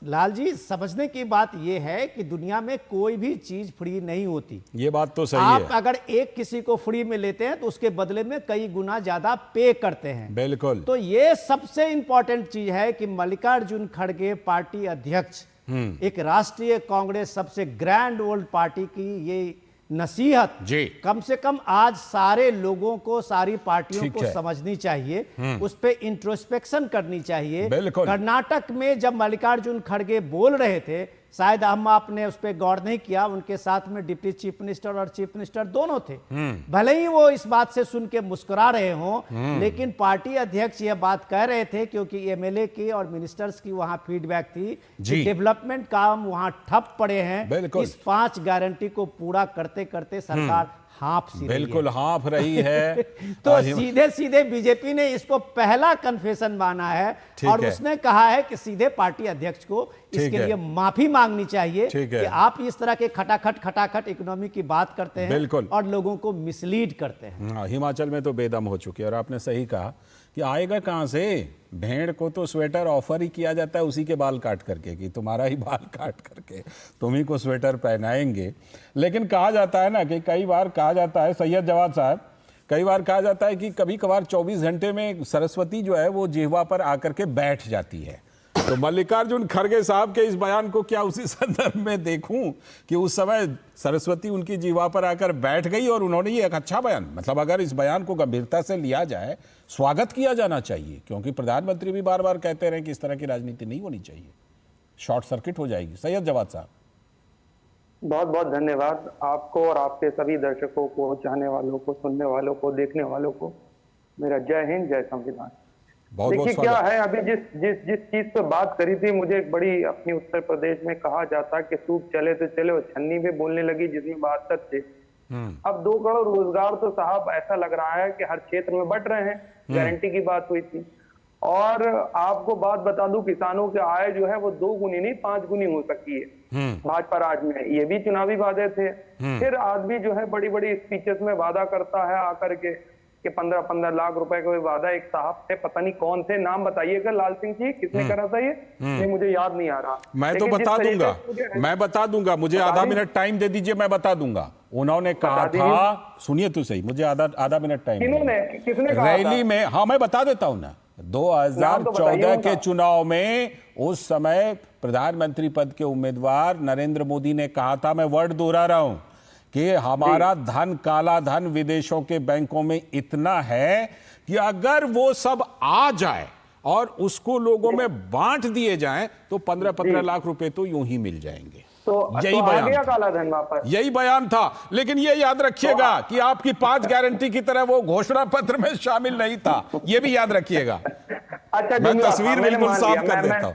लाल जी समझने की बात यह है कि दुनिया में कोई भी चीज फ्री नहीं होती। ये बात तो सही आप है। अगर एक किसी को फ्री में लेते हैं तो उसके बदले में कई गुना ज्यादा पे करते हैं। बिल्कुल। तो ये सबसे इंपॉर्टेंट चीज है कि मल्लिकार्जुन खड़गे पार्टी अध्यक्ष, एक राष्ट्रीय कांग्रेस सबसे ग्रैंड ओल्ड पार्टी की ये नसीहत कम से कम आज सारे लोगों को, सारी पार्टियों को समझनी चाहिए, उस पे इंट्रोस्पेक्शन करनी चाहिए। कर्नाटक में जब मल्लिकार्जुन खड़गे बोल रहे थे, शायद हम आपने उस पर गौर नहीं किया, उनके साथ में डिप्टी चीफ मिनिस्टर और चीफ मिनिस्टर दोनों थे। भले ही वो इस बात से सुन के मुस्कुरा रहे हों, लेकिन पार्टी अध्यक्ष ये बात कह रहे थे क्योंकि एमएलए की और मिनिस्टर्स की वहां फीडबैक थी कि डेवलपमेंट काम वहां ठप पड़े हैं। इस 5 गारंटी को पूरा करते करते सरकार बिल्कुल हाँफ रही है। तो सीधे सीधे बीजेपी ने इसको पहला कन्फेशन माना है और उसने कहा है कि सीधे पार्टी अध्यक्ष को इसके लिए माफी मांगनी चाहिए कि आप इस तरह के खटाखट इकोनॉमी की बात करते हैं और लोगों को मिसलीड करते हैं। हिमाचल में तो बेदम हो चुकी है। और आपने सही कहा कि आएगा कहां से? भेड़ को तो स्वेटर ऑफर ही किया जाता है उसी के बाल काट करके, कि तुम्हारा ही बाल काट करके तुम्ही को स्वेटर पहनाएंगे। लेकिन कहा जाता है ना कि कई बार कहा जाता है, सैयद जवाद साहब, कई बार कहा जाता है कि कभी कभार 24 घंटे में सरस्वती जो है वो जिह्वा पर आकर के बैठ जाती है। तो मल्लिकार्जुन खड़गे साहब के इस बयान को क्या उसी संदर्भ में देखूं कि उस समय सरस्वती उनकी जिह्वा पर आकर बैठ गई और उन्होंने ये एक अच्छा बयान, मतलब अगर इस बयान को गंभीरता से लिया जाए, स्वागत किया जाना चाहिए, क्योंकि प्रधानमंत्री भी बार बार कहते रहे कि इस तरह की राजनीति नहीं होनी चाहिए, शॉर्ट सर्किट हो जाएगी। सैयद जवाद साहब, बहुत बहुत धन्यवाद आपको और आपके सभी दर्शकों को, चाहने वालों को, सुनने वालों को, देखने वालों को मेरा जय हिंद, जय संविधान। देखिए क्या है, अभी जिस चीज पे बात करी थी, मुझे एक बड़ी अपनी उत्तर प्रदेश में कहा जाता कि सूप चले तो चले, वो छन्नी भी बोलने लगी जिसमें बात सच थे। अब 2 करोड़ रोजगार तो साहब ऐसा लग रहा है कि हर क्षेत्र में बढ़ रहे हैं। गारंटी की बात हुई थी और आपको बात बता दूं, किसानों की आय जो है वो 2 गुनी नहीं 5 गुनी हो सकती है भाजपा राज में। ये भी चुनावी वादे थे। फिर आदमी जो है बड़ी बड़ी स्पीचेस में वादा करता है आकर के कि 15-15 लाख रुपए का वादा। एक साहब थे, पता नहीं कौन थे, नाम बताइएगा लाल सिंह जी, किसने करा था ये? नहीं, मुझे याद नहीं आ रहा। मैं तो बता दूंगा, मुझे आधा मिनट टाइम दे दीजिए, मैं बता दूंगा। उन्होंने कहा था, सुनिए तो सही, मुझे आधा मिनट टाइम, किसने कहा रैली में, हाँ मैं बता देता हूँ ना, 2014 के चुनाव में उस समय प्रधानमंत्री पद के उम्मीदवार नरेंद्र मोदी ने कहा था, मैं वर्ड दोहरा रहा हूं, कि हमारा धन, काला धन विदेशों के बैंकों में इतना है कि अगर वो सब आ जाए और उसको लोगों में बांट दिए जाएं तो 15-15 लाख रुपए तो यूं ही मिल जाएंगे। यही बयान काला धन वापस, यही बयान था। लेकिन ये याद रखिएगा कि आपकी 5 गारंटी की तरह वो घोषणा पत्र में शामिल नहीं था, ये भी याद रखिएगा। अच्छा, मैं तस्वीर बिल्कुल साफ कर देता हूं।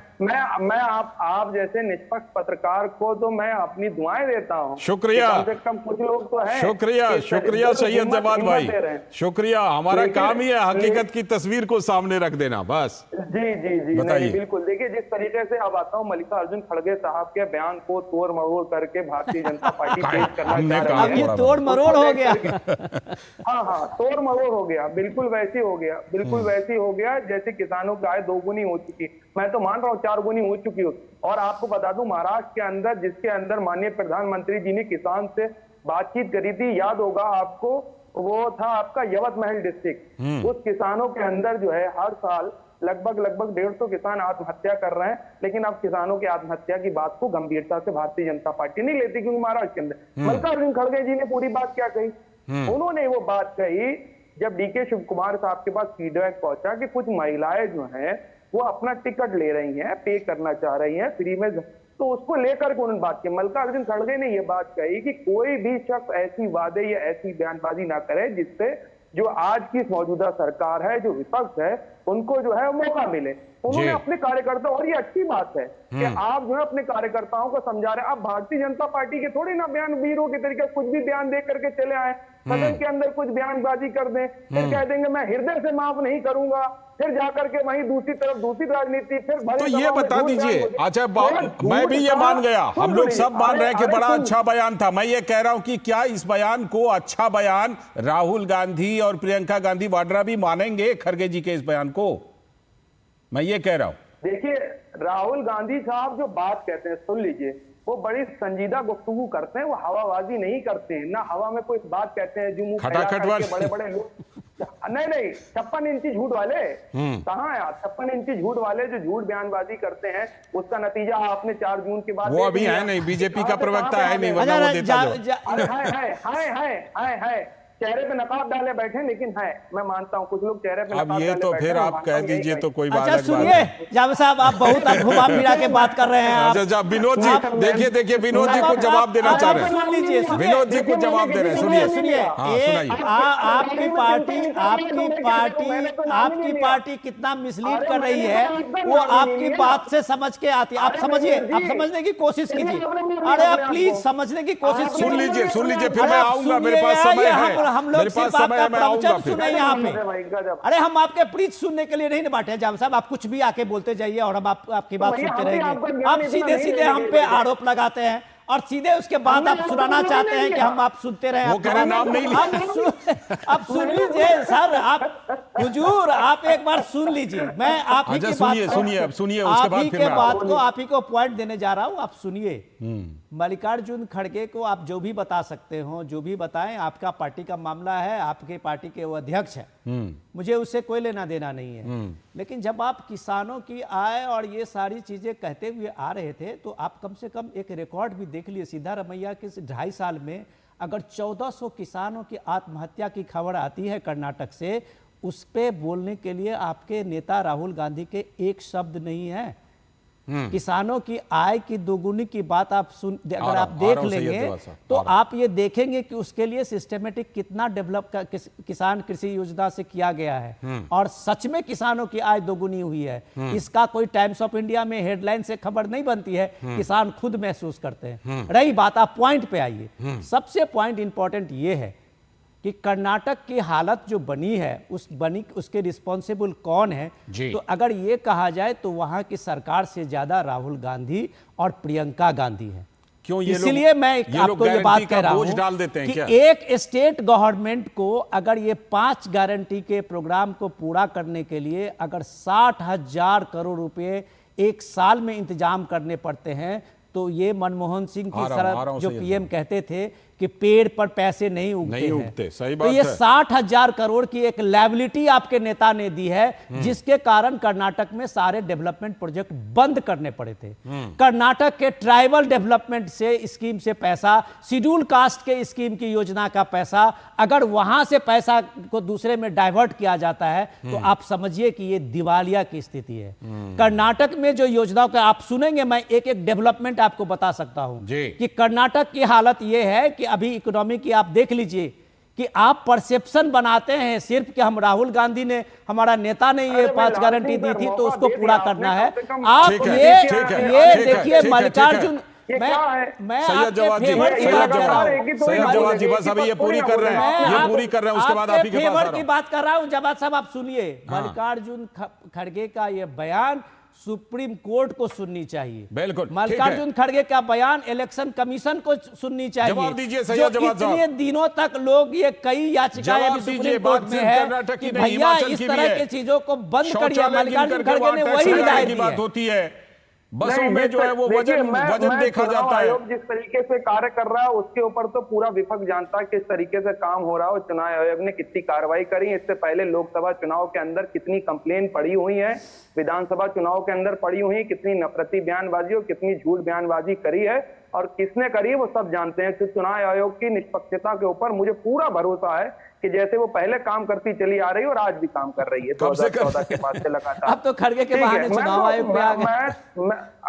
मैं आप जैसे निष्पक्ष पत्रकार को तो मैं अपनी दुआएं देता हूं। शुक्रिया, कम से कम कुछ लोग तो हैं। शुक्रिया सैयद जवाद भाई, शुक्रिया। हमारा काम ही है हकीकत की तस्वीर को सामने रख देना, बस। जी बताइए। बिल्कुल, देखिए जिस तरीके से अब आता हूँ मल्लिकार्जुन खड़गे साहब के बयान को तोड़ मरोड़ करके भारतीय जनता पार्टी पेश करना चाह रही है। तोड़ मरोड़ हो गया। हाँ, तोड़ मरोड़ हो गया, बिल्कुल वैसे हो गया, बिल्कुल वैसे हो गया जैसे किसानों की आय 2 गुनी हो चुकी, मैं तो मान रहा हूँ 4 गुनी हो चुकी हो। और आपको बता दूं, महाराष्ट्र के अंदर, जिसके अंदर माननीय प्रधानमंत्री जी ने किसान से बातचीत करी थी, याद होगा आपको, वो था आपका यवतमहल डिस्ट्रिक्ट। उस किसानों के अंदर जो है हर साल लगभग 150 किसान आत्महत्या कर रहे हैं, लेकिन अब किसानों की आत्महत्या की बात को गंभीरता से भारतीय जनता पार्टी नहीं लेती, क्योंकि महाराष्ट्र के अंदर मल्लिकार्जुन खड़गे जी ने पूरी बात क्या कही, उन्होंने वो बात कही जब डीके शिव कुमार साहब के पास फीडबैक पहुंचा कि कुछ महिलाएं जो हैं वो अपना टिकट ले रही हैं, पे करना चाह रही हैं फ्री में, तो उसको लेकर के उन्होंने बात की। मल्लिकार्जुन खड़गे ने ये बात कही कि कोई भी शख्स ऐसी वादे या ऐसी बयानबाजी ना करे जिससे जो आज की मौजूदा सरकार है, जो विपक्ष है, उनको जो है मौका मिले। उन्होंने अपने कार्यकर्ता, और ये अच्छी बात है कि आप जो है अपने कार्यकर्ताओं को समझा रहे हैं। आप भारतीय जनता पार्टी के थोड़ी ना बयान वीरों के तरीके कुछ भी बयान दे करके चले आए, सदन के अंदर कुछ बयानबाजी कर दें, फिर कह देंगे मैं हृदय से माफ नहीं करूंगा, फिर जाकर के वहीं दूसरी तरफ दूसरी राजनीति, फिर तो ये बता दीजिए। अच्छा, मैं भी ये मान गया, हम लोग सब मान रहे हैं कि बड़ा अच्छा बयान था। मैं ये कह रहा हूं कि क्या इस बयान को, अच्छा बयान, राहुल गांधी और प्रियंका गांधी वाड्रा भी मानेंगे खड़गे जी के इस बयान को? मैं ये कह रहा हूं। देखिए, राहुल गांधी साहब जो बात कहते हैं, सुन लीजिए, वो बड़ी संजीदा गुफ्तगू करते हैं, वो हवाबाजी नहीं करते हैं, ना हवा में कोई बात कहते हैं जो मुंह खटाखट वाले बड़े लोग। नहीं 56 इंची झूठ वाले कहाँ यार, 56 इंची झूठ वाले जो झूठ बयानबाजी करते हैं, उसका नतीजा आपने 4 जून के बाद वो अभी है नहीं, बीजेपी का प्रवक्ता है नहीं, वरना वो देता है चेहरे पे नकाब डाले बैठे, लेकिन है, मैं मानता हूँ कुछ लोग चेहरे पे अब ये तो फिर आप कह दीजिए तो कोई बात। अच्छा सुनिए जावेद साहब, आप बहुत घुमा फिरा के बात कर रहे हैं। अच्छा, विनोद जी देखिए विनोद जी को जवाब देना चाह रहे हैं, विनोद जी को जवाब दे रहे हैं। सुनिए आपकी पार्टी कितना मिसलीड कर रही है वो आपकी बात से समझ के आती है। आप समझिए, आप समझने की कोशिश कीजिए। अरे आप प्लीज समझने की कोशिश सुन लीजिए, फिर मैं आऊंगा, मेरे पास समय है, हम लोग सिर्फ आपका प्रवचन सुने यहाँ पे। अरे हम आपके प्रीच सुनने के लिए नहीं बैठे जावेद साहब, आप कुछ भी आके बोलते जाइए और हम आपकी बात सुनते रहेंगे। आप सीधे सीधे हम पे आरोप लगाते हैं और सीधे उसके बाद आप सुनाना चाहते हैं कि हम आप सुनते रहे। वो कह रहे नाम नहीं आप सुन लीजिए सर, आप हुजूर आप एक बार सुन लीजिए। मैं आप ही की बात आप ही को पॉइंट देने जा रहा हूं, आप सुनिए। मल्लिकार्जुन खड़गे को आप जो भी बता सकते हो, जो भी बताएं, आपका पार्टी का मामला है, आपके पार्टी के वो अध्यक्ष हैं, मुझे उससे कोई लेना देना नहीं है। लेकिन जब आप किसानों की आय और ये सारी चीजें कहते हुए आ रहे थे, तो आप कम से कम एक रिकॉर्ड भी देख लिए। सिद्धारमैया के 2.5 साल में अगर 1400 किसानों की आत्महत्या की खबर आती है कर्नाटक से, उस पे बोलने के लिए आपके नेता राहुल गांधी के एक शब्द नहीं है। किसानों की आय की दोगुनी की बात आप अगर आप देख लेंगे तो आप ये देखेंगे कि उसके लिए सिस्टमेटिक कितना डेवलप किसान कृषि योजना से किया गया है और सच में किसानों की आय दोगुनी हुई है। इसका कोई टाइम्स ऑफ इंडिया में हेडलाइन से खबर नहीं बनती है, किसान खुद महसूस करते हैं। रही बात, आप पॉइंट पे आइए। सबसे पॉइंट इंपॉर्टेंट ये है कि कर्नाटक की हालत जो बनी है, उसके रिस्पॉन्सिबल कौन है? तो अगर ये कहा जाए तो वहां की सरकार से ज्यादा राहुल गांधी और प्रियंका गांधी है। क्यों इसलिए मैं आपको ये बात कह रहा हूं कि एक स्टेट गवर्नमेंट को अगर ये 5 गारंटी के प्रोग्राम को पूरा करने के लिए अगर 60,000 करोड़ रुपए एक साल में इंतजाम करने पड़ते हैं, तो ये मनमोहन सिंह की तरह जो पीएम कहते थे कि पेड़ पर पैसे नहीं उगते सही तो बात ये है। 60,000 करोड़ की एक लायबिलिटी आपके नेता ने दी है, जिसके कारण कर्नाटक में सारे डेवलपमेंट प्रोजेक्ट बंद करने पड़े थे। कर्नाटक के ट्राइबल डेवलपमेंट से स्कीम से पैसा, शेड्यूल कास्ट के स्कीम की योजना का पैसा, अगर वहां से पैसा को दूसरे में डाइवर्ट किया जाता है तो आप समझिए कि ये दिवालिया की स्थिति है। कर्नाटक में जो योजनाओं का आप सुनेंगे, मैं एक एक डेवलपमेंट आपको बता सकता हूं कि कर्नाटक की हालत यह है कि अभी इकोनॉमी की आप देख लीजिए कि आप परसेप्शन बनाते हैं सिर्फ कि हम राहुल गांधी ने, हमारा नेता ने ये 5 गारंटी दी थी तो उसको पूरा करना है। आप ये देखिए मल्लिकार्जुन, मैं सैयद जवाद जी बस अभी ये पूरी कर रहे हैं, उसके बाद आप ही के पास की बात कर रहा हूं। जवाद साहब आप सुनिए, मल्लिकार्जुन खड़गे का ये बयान सुप्रीम कोर्ट को सुननी चाहिए। बिल्कुल, मल्लिकार्जुन खड़गे का बयान इलेक्शन कमीशन को सुननी चाहिए। जवाब दीजिए सैयद जवाद साहब। इतने दिनों तक लोग ये कई याचिकाएं अभी सुप्रीम कोर्ट में है कि भैया इस तरह की चीजों को बंद करिए। मल्लिकार्जुन खड़गे ने वही हिदायत दी है। होती है बसों में जो है वो वजन देखा जाता है। आयोग जिस तरीके से कार्य कर रहा है उसके ऊपर तो पूरा विपक्ष जानता है किस तरीके से काम हो रहा है और चुनाव आयोग ने कितनी कार्रवाई करी। इससे पहले लोकसभा चुनाव के अंदर कितनी कंप्लेन पड़ी हुई है, विधानसभा चुनाव के अंदर पड़ी हुई है, कितनी नफरती बयानबाजी और कितनी झूठ बयानबाजी करी है और किसने करी है वो सब जानते हैं। तो चुनाव आयोग की निष्पक्षता के ऊपर मुझे पूरा भरोसा है कि जैसे वो पहले काम करती चली आ रही है और आज भी काम कर रही है 2014 के बाद से लगातार। अब तो खड़गे के बहाने चुनाव आयोग में आ गए।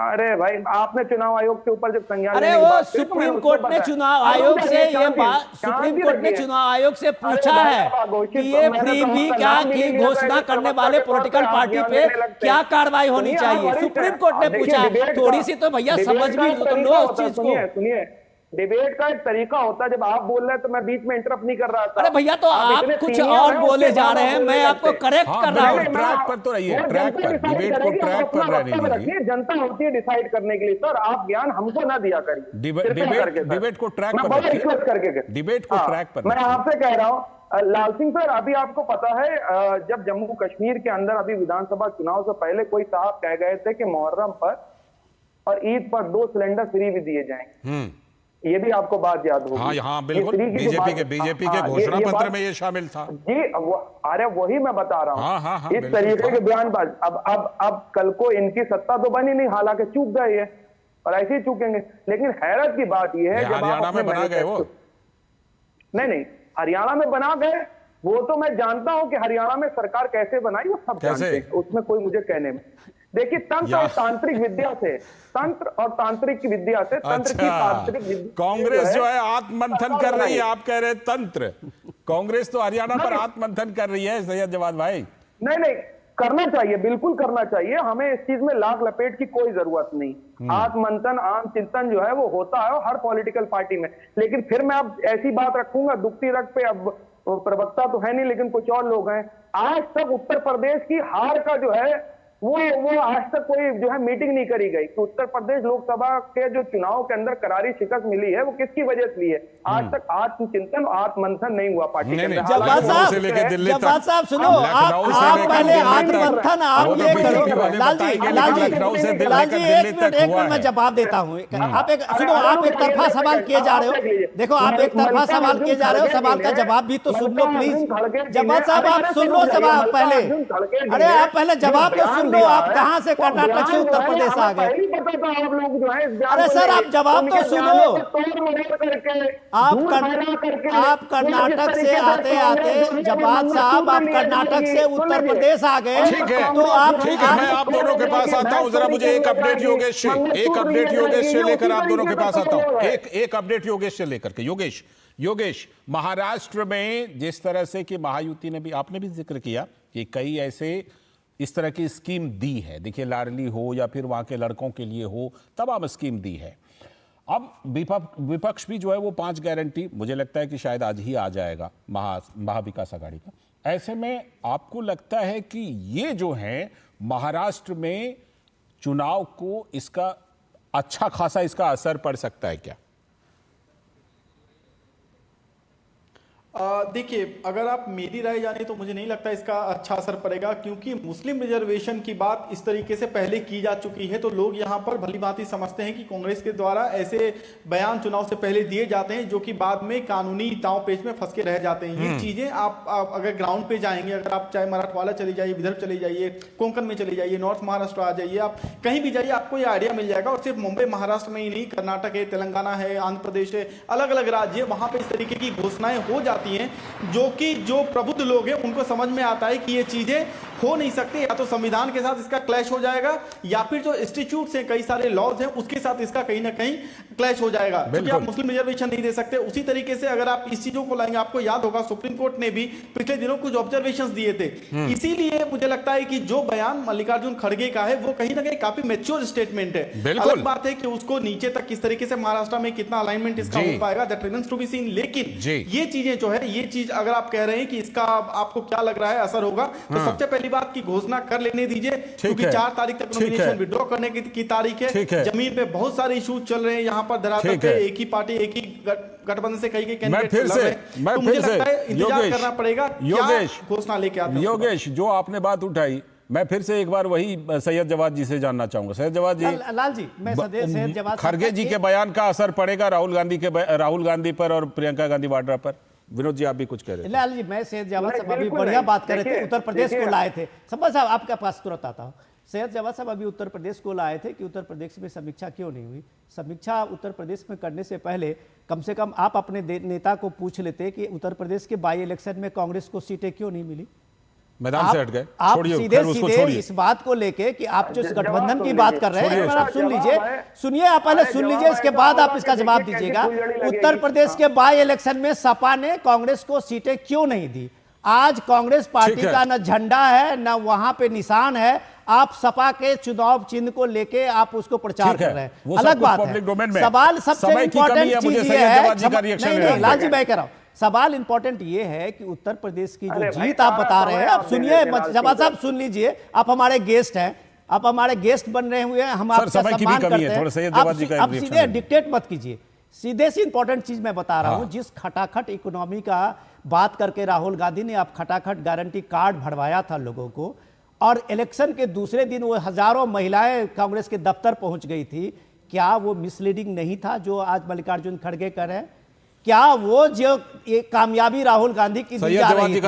अरे भाई आपने चुनाव आयोग के ऊपर जब संज्ञान अरे वो सुप्रीम कोर्ट ने चुनाव आयोग से ये बात, सुप्रीम कोर्ट ने चुनाव आयोग से पूछा है कि ये फ्री भी क्या की घोषणा करने वाले पॉलिटिकल पार्टी पे क्या कार्रवाई होनी चाहिए। सुप्रीम कोर्ट ने पूछा, थोड़ी सी तो भैया समझ भी तो लो उस चीज को। सुनिए, डिबेट का एक तरीका होता है, जब आप बोल रहे हैं तो मैं बीच में इंटरप्ट नहीं कर रहा था। अरे भैया तो आप कुछ और बोले जा रहे हैं, मैं आपको करेक्ट कर रहा हूं। ट्रैक पर तो रहिए, ट्रैक पर, डिबेट को ट्रैक पर रहने दीजिए। जनता होती है डिसाइड करने के लिए। सर आप ज्ञान हमको ना दिया करिए। डिबेट को ट्रैक पर रखिए, डिबेट को ट्रैक पर। मैं आपसे कह रहा हूँ लाल सिंह सर, अभी आपको पता है जब जम्मू कश्मीर के अंदर अभी विधानसभा चुनाव से पहले कोई साहब कह गए थे कि मुहर्रम पर और ईद पर 2 सिलेंडर फ्री भी दिए जाएंगे। ये भी आपको बात याद होगी। हाँ बिल्कुल, बीजेपी के घोषणा पत्र में ये शामिल था जी। अरे वही मैं बता रहा हूँ, इस तरीके के बयानबाज। अब कल को इनकी सत्ता तो बनी नहीं, हालांकि चूक गए ये और ऐसे ही चूकेंगे। लेकिन हैरत की बात यह है जब हरियाणा में बना गए वो, नहीं हरियाणा में बना गए वो तो मैं जानता हूं कि हरियाणा में सरकार कैसे बनाई वो सब जानते हैं, उसमें कोई मुझे कहने में। देखिए तंत्र और तांत्रिक विद्या से, तंत्र और तांत्रिक की विद्या से, तंत्र की तांत्रिक विद्या। कांग्रेस जो है आत्ममंथन कर रही है, आप कह रहे हैं तंत्र। कांग्रेस तो हरियाणा पर आत्ममंथन कर रही है सैयद जवाद भाई। नहीं करना चाहिए, बिल्कुल करना चाहिए। हमें इस चीज में लाख लपेट की कोई जरूरत नहीं। आत्ममंथन, आम चिंतन जो है वो होता है हर पॉलिटिकल पार्टी में। लेकिन फिर मैं अब ऐसी बात रखूंगा दुखती रख पे, अब प्रवक्ता तो है नहीं लेकिन कुछ और लोग हैं। आज तक उत्तर प्रदेश की हार का जो है वो आज तक कोई जो है मीटिंग नहीं करी गई कि उत्तर प्रदेश लोकसभा के जो चुनाव के अंदर करारी शिकस्त मिली है वो किसकी वजह से ली है। आज तक आत्मचिंतन, आत्ममंथन नहीं हुआ पार्टी के अंदर। जवाद साहब सुनो, आप पहले आत्ममंथन आप ये करो। लाल जी एक मिनट मैं जवाब देता हूँ। आप एक सुनो, आप एक तरफा सवाल किए जा रहे हो। देखो आप एक तरफा सवाल किए जा रहे हो, सवाल का जवाब भी तो सुन लो प्लीज। जवाद साहब आप सुन लो जवाब पहले। अरे आप पहले जवाब तो सुन लो, आप कहां से कर्नाटक से उत्तर प्रदेश आ गए? अरे सर आप जवाब तो सुनो। आप कर्नाटक से आते आते जवाद साहब आप कर्नाटक से उत्तर प्रदेश आ गए। तो आप ठीक है, मैं आप दोनों के पास आता हूं। जरा मुझे एक अपडेट योगेश से लेकर आप दोनों के पास आता हूं। एक अपडेट योगेश से लेकर के। योगेश, महाराष्ट्र में जिस तरह से कि महायुति ने भी, आपने भी जिक्र किया कि कई ऐसे इस तरह की स्कीम दी है। देखिए लाडली हो या फिर वहां के लड़कों के लिए हो, तमाम स्कीम दी है। अब विपक्ष भी जो है वो 5 गारंटी, मुझे लगता है कि शायद आज ही आ जाएगा महाविकास आघाड़ी का। ऐसे में आपको लगता है कि ये जो है महाराष्ट्र में चुनाव को इसका अच्छा खासा इसका असर पड़ सकता है क्या? देखिए, अगर आप मेरी राय जाने तो मुझे नहीं लगता इसका अच्छा असर पड़ेगा, क्योंकि मुस्लिम रिजर्वेशन की बात इस तरीके से पहले की जा चुकी है, तो लोग यहाँ पर भली भांति समझते हैं कि कांग्रेस के द्वारा ऐसे बयान चुनाव से पहले दिए जाते हैं जो कि बाद में कानूनी दांव पेच में फंस के रह जाते हैं। ये चीजें आप अगर ग्राउंड पे जाएंगे, अगर आप चाहे मराठवाड़ा चले जाइए, विदर्भ चले जाइए, कोंकण में चले जाइए, नॉर्थ महाराष्ट्र आ जाइए, आप कहीं भी जाइए आपको ये आइडिया मिल जाएगा। और सिर्फ मुंबई महाराष्ट्र में ही नहीं, कर्नाटक है, तेलंगाना है, आंध्र प्रदेश है, अलग अलग राज्य, वहां पर इस तरीके की घोषणाएं हो जाती हैं जो प्रबुद्ध लोग हैं उनको समझ में आता है कि ये चीजें हो नहीं सकती, या तो संविधान के साथ इसका क्लैश हो जाएगा, या फिर जो इंस्टीट्यूट्स हैं, कई सारे लॉज हैं, उसके साथ इसका कहीं ना कहीं क्लैश हो जाएगा, क्योंकि आप मुस्लिम रिजर्वेशन नहीं दे सकते। उसी तरीके से अगर आप इस चीजों को लाएंगे, आपको याद होगा सुप्रीम कोर्ट ने भी पिछले दिनों कुछ ऑब्जर्वेशंस दिए थे। इसीलिए मुझे लगता है कि जो बयान मल्लिकार्जुन खड़गे का है वो कहीं ना कहीं काफी मैच्योर स्टेटमेंट है। अलग बात है कि उसको नीचे तक किस तरीके से महाराष्ट्र में कितना अलाइनमेंट इसका हो पाएगा, that remains to be seen. लेकिन ये चीजें जो है, ये चीज अगर आप कह रहे हैं कि इसका आपको क्या लग रहा है असर होगा, तो सबसे पहली बात की घोषणा कर लेने दीजिए, क्योंकि 4 तारीख तक नॉमिनेशन विड्रॉ करने की तारीख है। जमीन पे बहुत सारे इश्यूज चल रहे हैं, यहाँ पर धरातल पे एक ही पार्टी, एक ही गठबंधन से कई कैंडिडेट लड़ रहे हैं, तो मुझे लगता है इंतजार करना पड़ेगा क्या घोषणा लेके आते हैं। योगेश, जो आपने बात उठाई, मैं फिर से एक बार वही सैयद जवाद जी से जानना चाहूंगा। सैयद जवाद जी, लाल जी, मैं सैयद जवाद, खड़गे जी के बयान का असर पड़ेगा राहुल गांधी पर और प्रियंका गांधी वाड्रा पर? विनोद जी, आप भी कुछ कह रहे थे। लाल जी, मैं सैयद जवाद साहब अभी बढ़िया बात कर रहे थे, उत्तर प्रदेश को लाए थे। संभव साहब आपके पास तुरंत आता हूं। सैयद जवाद साहब अभी उत्तर प्रदेश को लाए थे कि उत्तर प्रदेश में समीक्षा क्यों नहीं हुई। समीक्षा उत्तर प्रदेश में करने से पहले कम से कम आप अपने नेता को पूछ लेते कि उत्तर प्रदेश के बाई इलेक्शन में कांग्रेस को सीटें क्यों नहीं मिली। मैदान से हट गए। आप सीधे इस बात को लेके कि आप जो गठबंधन की बात कर रहे हैं, आप सुन लीजिए, सुनिए, आप पहले सुन लीजिए, इसके बाद आप इसका जवाब दीजिएगा। उत्तर प्रदेश के बाई इलेक्शन में सपा ने कांग्रेस को सीटें क्यों नहीं दी? आज कांग्रेस पार्टी का न झंडा है, न वहां पे निशान है। आप सपा के चुनाव चिन्ह को लेके आप उसको प्रचार कर रहे हैं, अलग बात है। सवाल सबसे इंपॉर्टेंट चीज ये है, लाल जी मैं कह रहा हूं, सवाल इंपॉर्टेंट ये है कि उत्तर प्रदेश की जो जीत आप बता रहे हैं, आप सुनिए जवाद साहब, सुन लीजिए, आप हमारे गेस्ट हैं, आप हमारे गेस्ट बन रहे हुए हैं, हम आपका सम्मान करते हैं, आप सीधे डिक्टेट मत कीजिए। सीधे से इंपॉर्टेंट चीज मैं बता रहा हूं, जिस खटाखट इकोनॉमी का बात करके राहुल गांधी ने आप खटाखट गारंटी कार्ड भरवाया था लोगों को, और इलेक्शन के दूसरे दिन वो हजारों महिलाएं कांग्रेस के दफ्तर पहुंच गई थी, क्या वो मिसलीडिंग नहीं था जो आज मल्लिकार्जुन खड़गे कर रहे हैं? क्या वो जो ये कामयाबी राहुल गांधी की दी जा रही थी,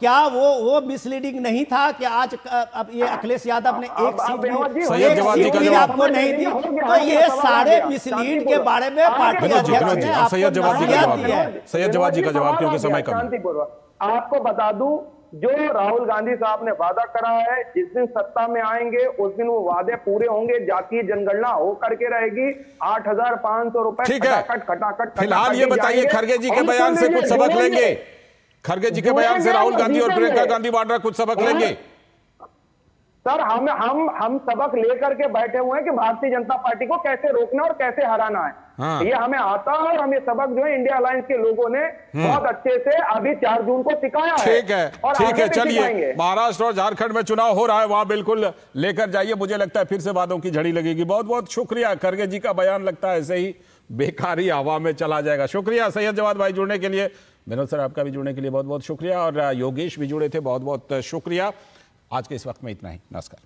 क्या वो मिसलीडिंग नहीं था कि आज अब ये अखिलेश यादव ने एक सीट भी आपको नहीं दी? तो ये सारे मिसलीड के बारे में पार्टी अध्यक्ष ने आपको नसीहत दी है। सैयद जवाद जी का जवाब, क्योंकि समय कम है। आपको बता दूं, जो राहुल गांधी साहब ने वादा करा है, जिस दिन सत्ता में आएंगे उस दिन वो वादे पूरे होंगे। जातीय जनगणना हो करके रहेगी, 8,500 रुपए खटाखट। फिलहाल ये बताइए, खड़गे जी के बयान से कुछ सबक लेंगे? खड़गे जी के बयान से राहुल गांधी और प्रियंका गांधी वाड्रा कुछ सबक लेंगे? सर, हम सबक लेकर के बैठे हुए हैं कि भारतीय जनता पार्टी को कैसे रोकना और कैसे हराना है। ये हमें आता है, और हमें सबक जो है इंडिया अलायंस के लोगों ने बहुत अच्छे से अभी 4 जून को सिखाया है। ठीक है, चलिए, महाराष्ट्र और झारखंड में चुनाव हो रहा है, वहां बिल्कुल लेकर जाइए। मुझे लगता है फिर से वादों की झड़ी लगेगी। बहुत बहुत शुक्रिया। खड़गे जी का बयान लगता है ऐसे ही बेकारी हवा में चला जाएगा। शुक्रिया सैयद जवाद भाई जुड़ने के लिए। विनोद सर, आपका भी जुड़ने के लिए बहुत बहुत शुक्रिया, और योगेश भी जुड़े थे, बहुत बहुत शुक्रिया। आज के इस वक्त में इतना ही। नमस्कार।